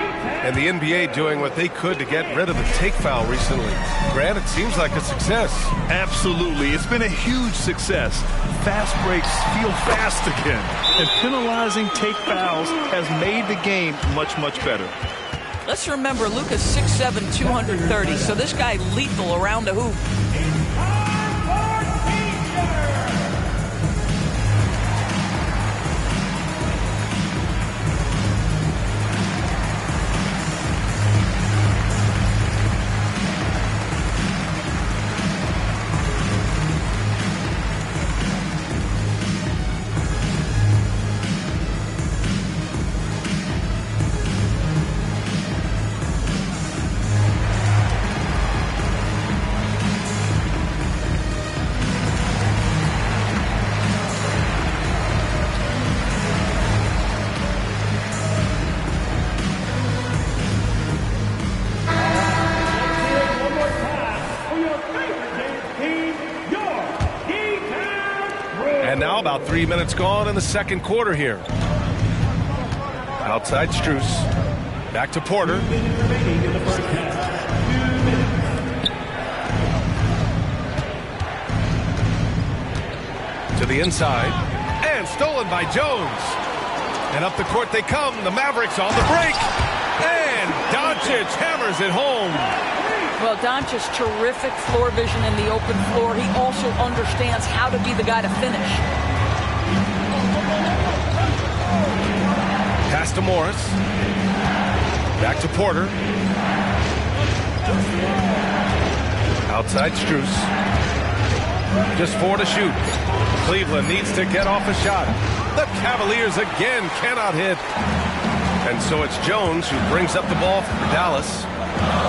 And the NBA doing what they could to get rid of the take foul recently. Grant, it seems like a success. Absolutely. It's been a huge success. Fast breaks feel fast again. And penalizing take fouls has made the game much, much better. Let's remember, Luka's 6'7", 230, so this guy lethal around the hoop. And now about 3 minutes gone in the second quarter here. Outside Strus. Back to Porter. To the inside. And stolen by Jones. And up the court they come. The Mavericks on the break. And Doncic hammers it home. Well, Doncic's terrific floor vision in the open floor. He also understands how to be the guy to finish. Pass to Morris. Back to Porter. Outside Strus. Just 4 to shoot. Cleveland needs to get off a shot. The Cavaliers again cannot hit. And so it's Jones who brings up the ball for Dallas.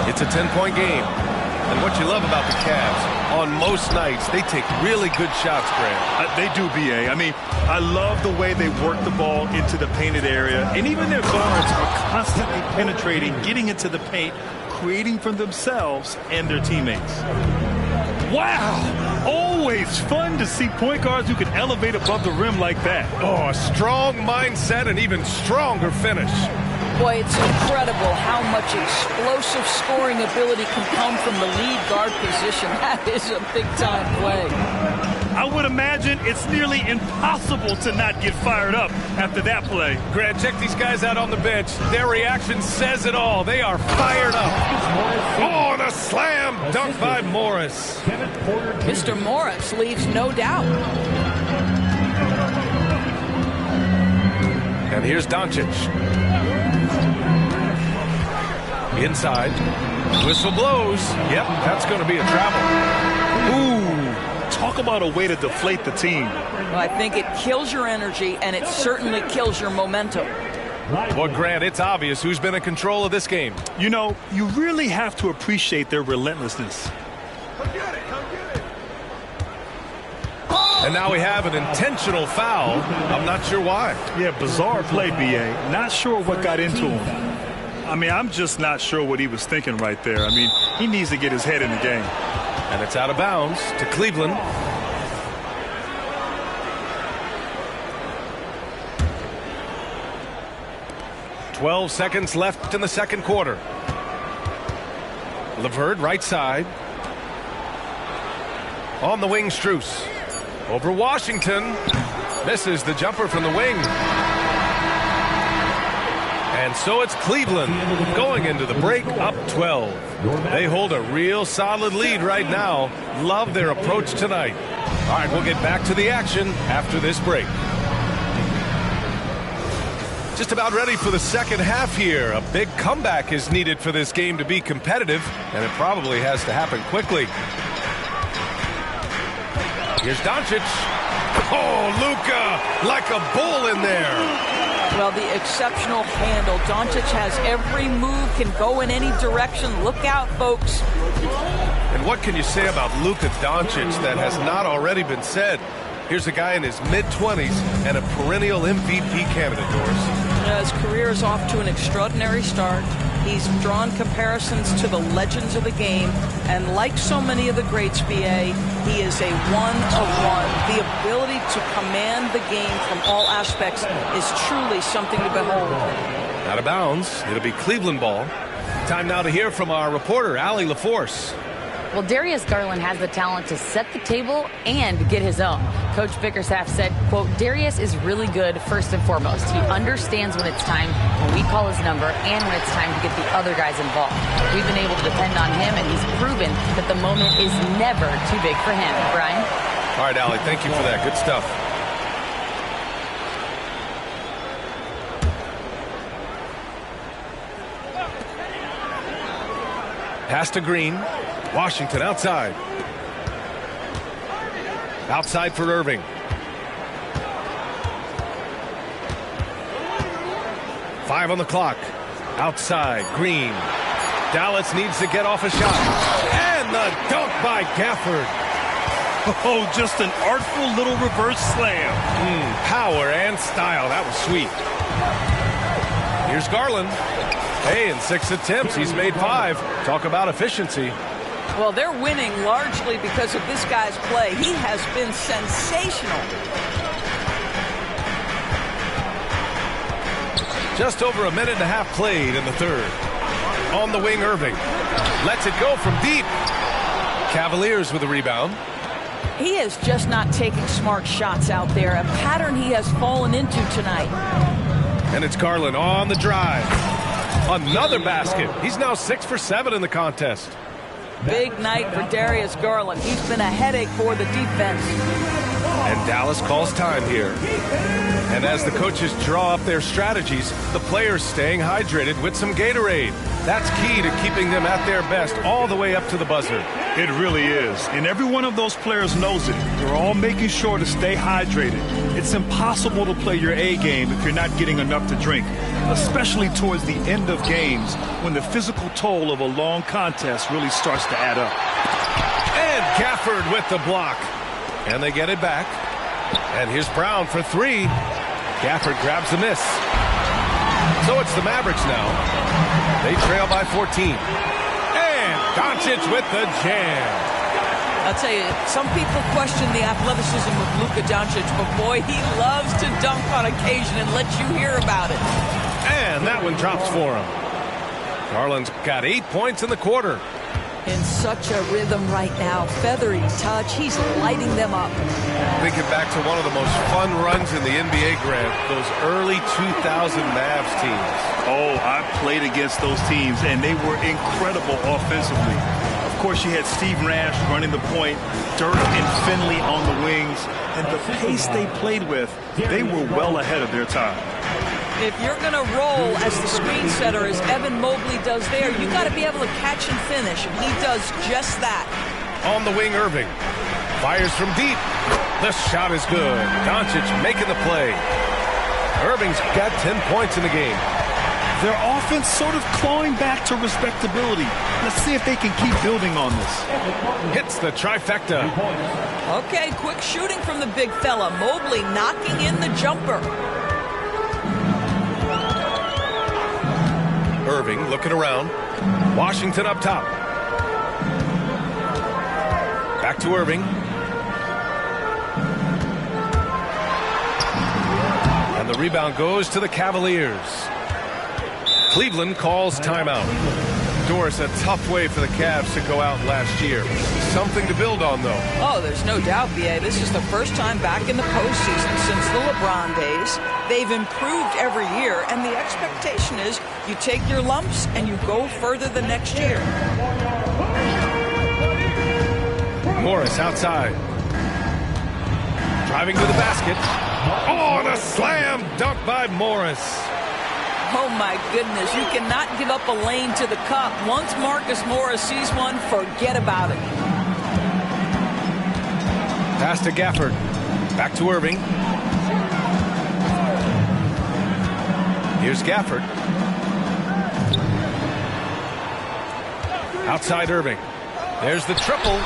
It's a 10-point game. And what you love about the Cavs, on most nights, they take really good shots, Grant. They do, B.A. I mean, I love the way they work the ball into the painted area. And even their guards are constantly penetrating, getting into the paint, creating for themselves and their teammates. Wow! Always fun to see point guards who can elevate above the rim like that. Oh, a strong mindset and even stronger finish. Boy, it's incredible how much explosive scoring ability can come from the lead guard position. That is a big-time play. I would imagine it's nearly impossible to not get fired up after that play. Grant, check these guys out on the bench. Their reaction says it all. They are fired up. Oh, and a slam dunk by Morris. Mr. Morris leaves no doubt. And here's Doncic. Inside. Whistle blows. Yep, that's going to be a travel. Ooh, talk about a way to deflate the team. Well, I think it kills your energy, and it certainly kills your momentum. Well, Grant, it's obvious who's been in control of this game. You know, you really have to appreciate their relentlessness. And now we have an intentional foul. I'm not sure why. Yeah, bizarre play, B.A. Not sure what got into him. I mean, I'm just not sure what he was thinking right there. I mean, he needs to get his head in the game. And it's out of bounds to Cleveland. 12 seconds left in the second quarter. Levert right side. On the wing, Strus. Over Washington. Misses the jumper from the wing. And so it's Cleveland going into the break up 12. They hold a real solid lead right now. Love their approach tonight. All right, we'll get back to the action after this break. Just about ready for the second half here. A big comeback is needed for this game to be competitive, and it probably has to happen quickly. Here's Doncic. Oh, Luka, like a bull in there. Well, the exceptional handle. Doncic has every move, can go in any direction. Look out, folks. And what can you say about Luka Doncic that has not already been said? Here's a guy in his mid-20s and a perennial MVP candidate, Doris. His career is off to an extraordinary start. He's drawn comparisons to the legends of the game, and like so many of the greats, BA, he is a one-of-one. The ability to command the game from all aspects is truly something to behold. Out of bounds. It'll be Cleveland ball. Time now to hear from our reporter, Allie LaForce. Well, Darius Garland has the talent to set the table and get his own. Coach Bickerstaff said, quote, Darius is really good first and foremost. He understands when it's time, when we call his number, and when it's time to get the other guys involved. We've been able to depend on him, and he's proven that the moment is never too big for him. Brian? All right, Allie, thank you for that. Good stuff. Pass to Green. Washington outside. Outside for Irving. Five on the clock. Outside, Green. Dallas needs to get off a shot. And the dunk by Gafford. Oh, just an artful little reverse slam. Power and style. That was sweet. Here's Garland. Hey, in 6 attempts, he's made 5. Talk about efficiency. Well, they're winning largely because of this guy's play. He has been sensational. Just over a minute and a half played in the third. On the wing, Irving. Lets it go from deep. Cavaliers with a rebound. He is just not taking smart shots out there, a pattern he has fallen into tonight. And it's Garland on the drive. Another basket. He's now 6 for 7 in the contest. Big night for Darius Garland. He's been a headache for the defense. And Dallas calls time here. And as the coaches draw up their strategies, the players staying hydrated with some Gatorade. That's key to keeping them at their best all the way up to the buzzer. It really is. And every one of those players knows it. They're all making sure to stay hydrated. It's impossible to play your A game if you're not getting enough to drink, especially towards the end of games when the physical toll of a long contest really starts to add up. And Gafford with the block. And they get it back. And here's Brown for 3. Gafford grabs the miss. So it's the Mavericks now. They trail by 14. And Doncic with the jam. I'll tell you, some people question the athleticism of Luka Doncic, but boy, he loves to dunk on occasion and let you hear about it. And that one drops for him. Garland's got 8 points in the quarter. In such a rhythm right now. Feathery touch. He's lighting them up. Thinking back to one of the most fun runs in the NBA, Grant, those early 2000 Mavs teams. Oh, I played against those teams, and they were incredible offensively. Of course, you had Steve Nash running the point, Dirk and Finley on the wings, and the pace they played with, they were well ahead of their time. If you're going to roll as the screen setter, as Evan Mobley does there, you got to be able to catch and finish, and he does just that. On the wing, Irving. Fires from deep. The shot is good. Doncic making the play. Irving's got 10 points in the game. Their offense sort of clawing back to respectability. Let's see if they can keep building on this. Hits the trifecta. Okay, quick shooting from the big fella. Mobley knocking in the jumper. Irving looking around. Washington up top. Back to Irving. And the rebound goes to the Cavaliers. Cleveland calls timeout. Doris, a tough way for the Cavs to go out last year. Something to build on, though. Oh, there's no doubt, B.A. This is the first time back in the postseason since the LeBron days. They've improved every year, and the expectation is you take your lumps and you go further the next year. Morris outside. Driving to the basket. Oh, and a slam dunk by Morris. Oh, my goodness. You cannot give up a lane to the cup. Once Marcus Morris sees one, forget about it. Pass to Gafford. Back to Irving. Here's Gafford. Outside Irving. There's the triple.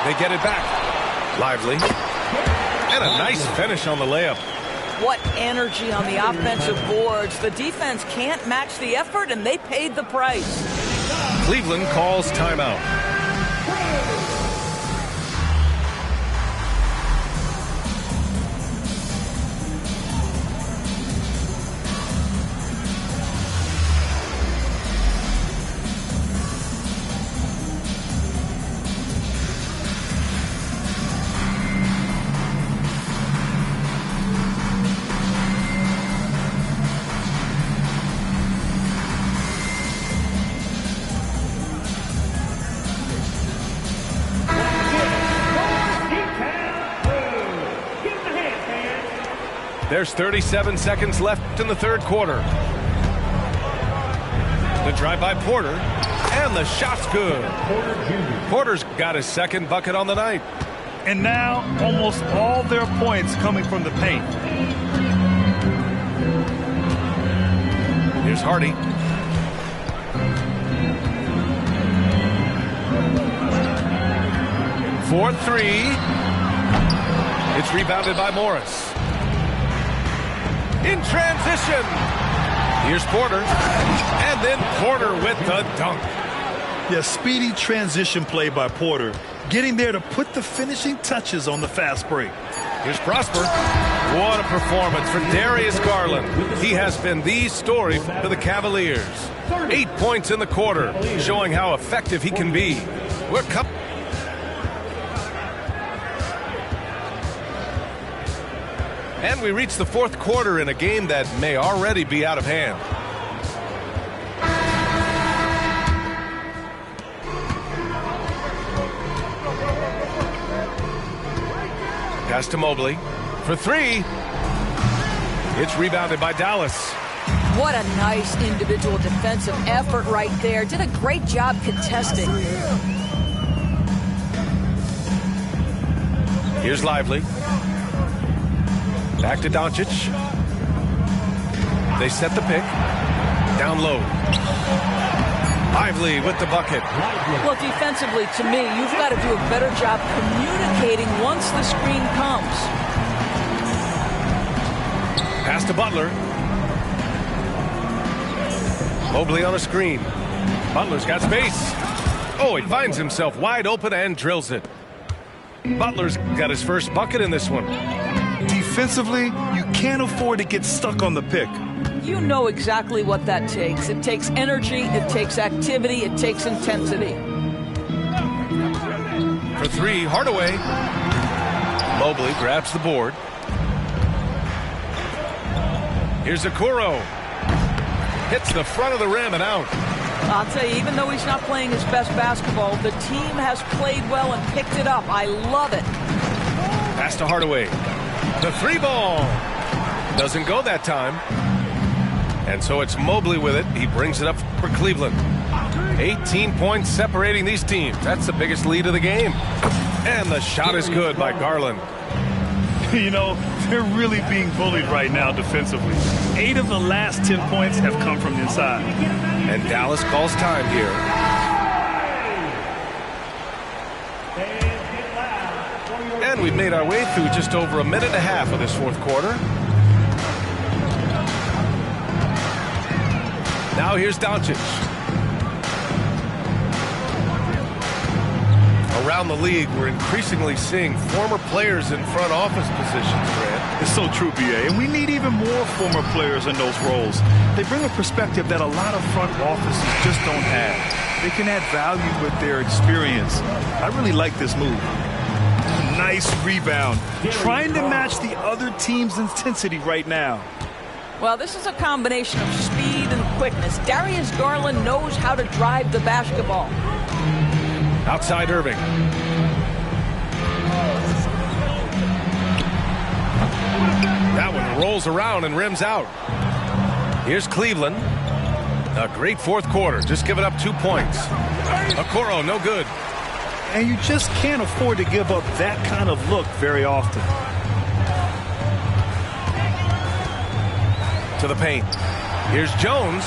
They get it back. Lively. And a nice finish on the layup. What energy on the offensive boards. The defense can't match the effort, and they paid the price. Cleveland calls timeout. There's 37 seconds left in the third quarter. The drive by Porter, and the shot's good. Porter's got his second bucket on the night. And now almost all their points coming from the paint. Here's Hardy. For three. It's rebounded by Morris. In transition. Here's Porter. And then Porter with the dunk. Yeah, speedy transition play by Porter. Getting there to put the finishing touches on the fast break. Here's Prosper. What a performance for Darius Garland. He has been the story for the Cavaliers. 8 points in the quarter, showing how effective he can be. We're And we reach the fourth quarter in a game that may already be out of hand. Pass to Mobley for three. It's rebounded by Dallas. What a nice individual defensive effort right there. Did a great job contesting. Here's Lively. Back to Doncic. They set the pick. Down low. Lively with the bucket. Well, defensively, to me, you've got to do a better job communicating once the screen comes. Pass to Butler. Mobley on a screen. Butler's got space. Oh, he finds himself wide open and drills it. Butler's got his first bucket in this one. Defensively, you can't afford to get stuck on the pick. You know exactly what that takes. It takes energy, it takes activity, it takes intensity. For three, Hardaway. Mobley grabs the board. Here's Okoro. Hits the front of the rim and out. I'll tell you, even though he's not playing his best basketball, the team has played well and picked it up. I love it. Pass to Hardaway. The three ball. Doesn't go that time. And so it's Mobley with it. He brings it up for Cleveland. 18 points separating these teams. That's the biggest lead of the game. And the shot is good by Garland. You know, they're really being bullied right now defensively. 8 of the last 10 points have come from inside. And Dallas calls time here. And we've made our way through just over a minute and a half of this fourth quarter. Now here's Doncic. around the league, we're increasingly seeing former players in front office positions, Grant. It's so true, B.A., and we need even more former players in those roles. They bring a perspective that a lot of front offices just don't have. They can add value with their experience. I really like this move. Nice rebound. Trying to match the other team's intensity right now. Well, this is a combination of speed and quickness. Darius Garland knows how to drive the basketball. Outside Irving. That one rolls around and rims out. Here's Cleveland. A great fourth quarter. Just giving up 2 points. Okoro, no good. And you just can't afford to give up that kind of look very often. To the paint. Here's Jones.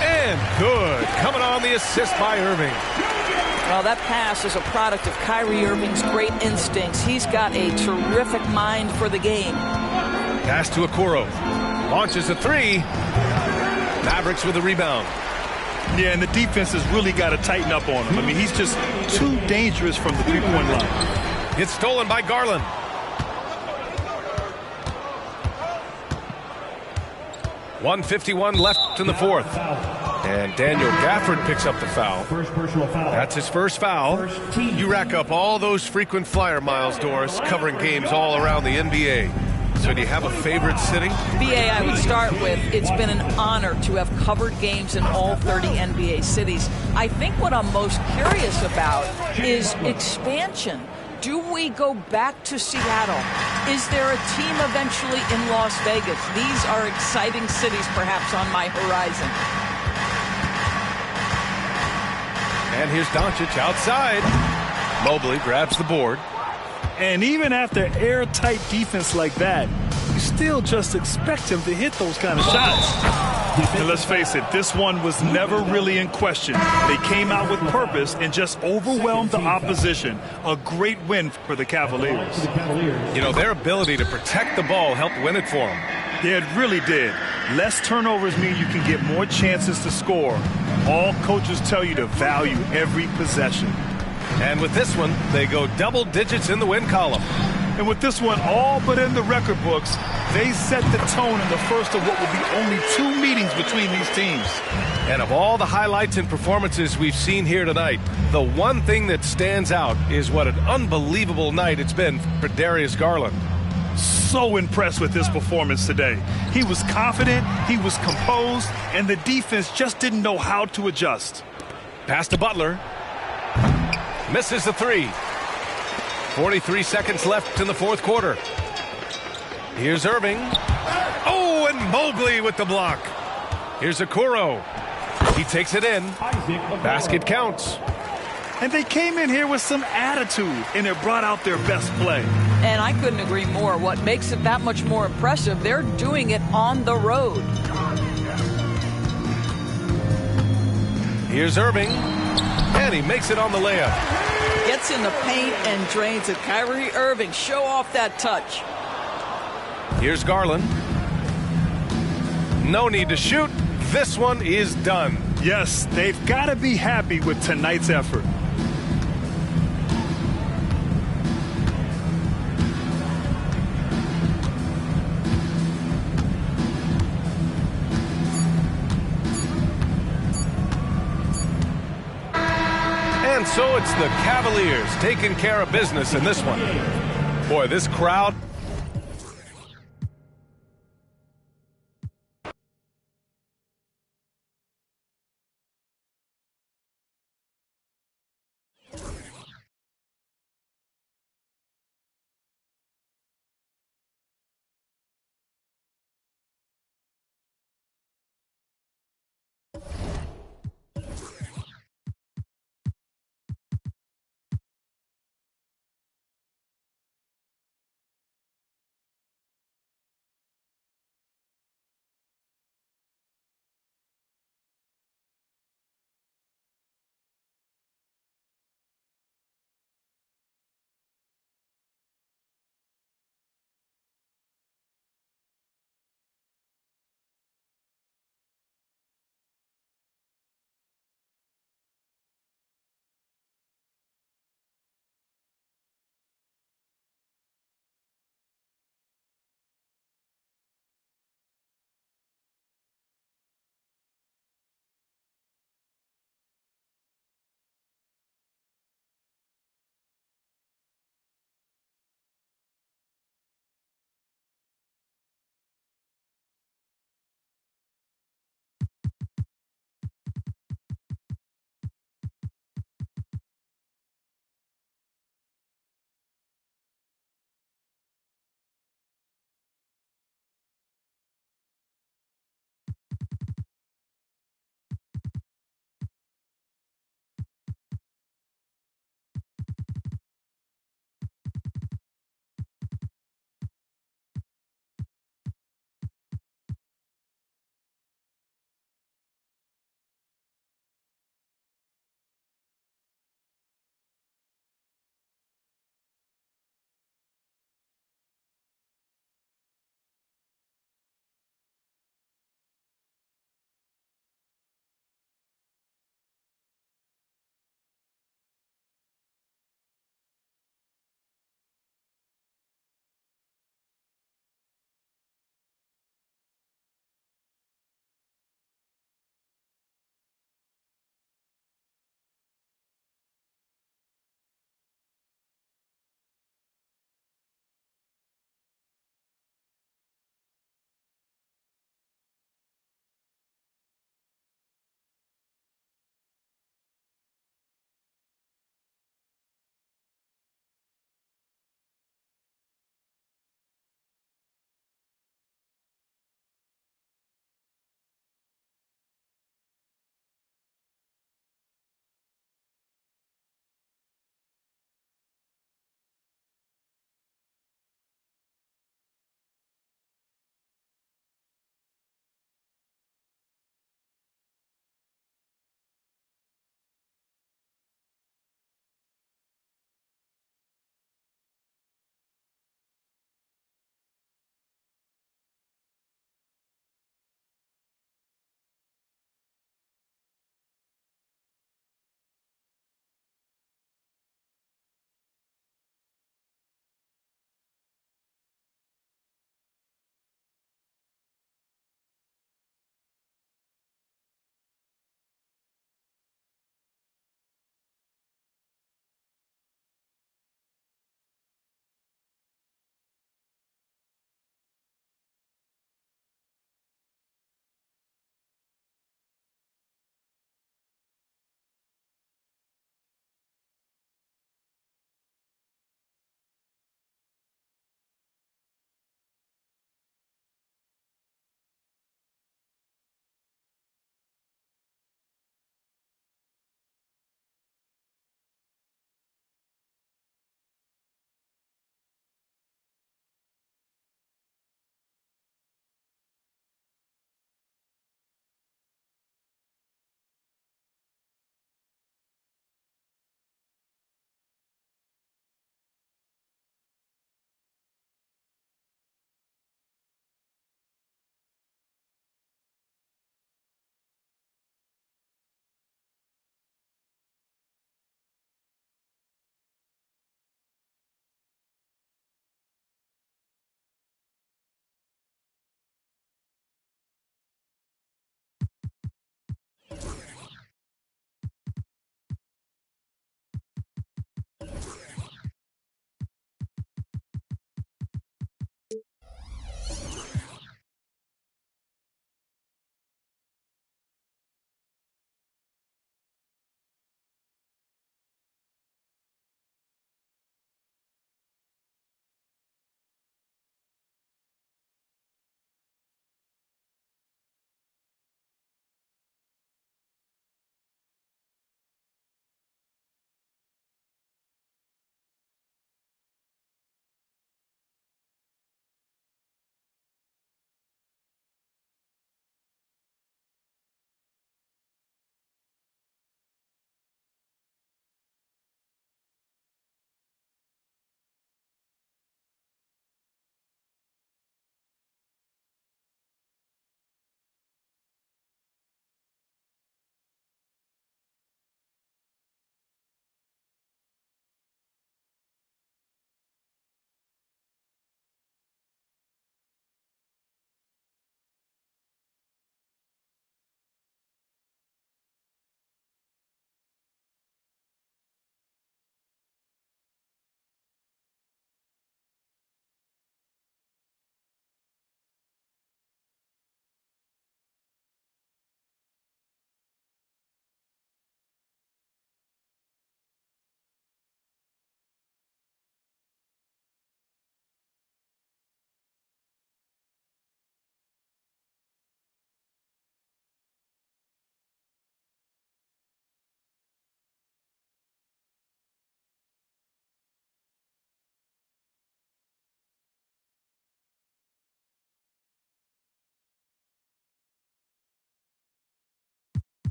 And good. Coming on the assist by Irving. Well, that pass is a product of Kyrie Irving's great instincts. He's got a terrific mind for the game. Pass to Okoro. Launches a three. Mavericks with a rebound. Yeah, and the defense has really got to tighten up on him. I mean, he's just too dangerous from the three-point line. It's stolen by Garland. .151 left in the fourth. And Daniel Gafford picks up the foul. First personal foul. That's his first foul. You rack up all those frequent flyer miles, Doris, covering games all around the NBA. So do you have a favorite city? BA, I would start with, it's been an honor to have covered games in all 30 NBA cities. I think what I'm most curious about is expansion. Do we go back to Seattle? Is there a team eventually in Las Vegas? These are exciting cities perhaps on my horizon. And here's Doncic outside. Mobley grabs the board. And even after airtight defense like that, you still just expect him to hit those kind of shots. And let's face it, this one was never really in question. They came out with purpose and just overwhelmed the opposition. A great win for the Cavaliers. You know, their ability to protect the ball helped win it for them. Yeah, it really did. Less turnovers mean you can get more chances to score. All coaches tell you to value every possession. And with this one, they go double digits in the win column. And with this one all but in the record books, they set the tone in the first of what will be only 2 meetings between these teams. And of all the highlights and performances we've seen here tonight, the one thing that stands out is what an unbelievable night it's been for Darius Garland. So impressed with his performance today. He was confident, he was composed, and the defense just didn't know how to adjust. Pass to Butler. Misses the three. 43 seconds left in the fourth quarter. Here's Irving. Oh, and Mobley with the block. Here's Okoro. He takes it in. Basket counts. And they came in here with some attitude, and it brought out their best play. And I couldn't agree more. What makes it that much more impressive, they're doing it on the road. Here's Irving. And he makes it on the layup. Gets in the paint and drains it. Kyrie Irving, show off that touch. Here's Garland. No need to shoot. This one is done. Yes, they've got to be happy with tonight's effort. And so it's the Cavaliers taking care of business in this one. Boy, this crowd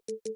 you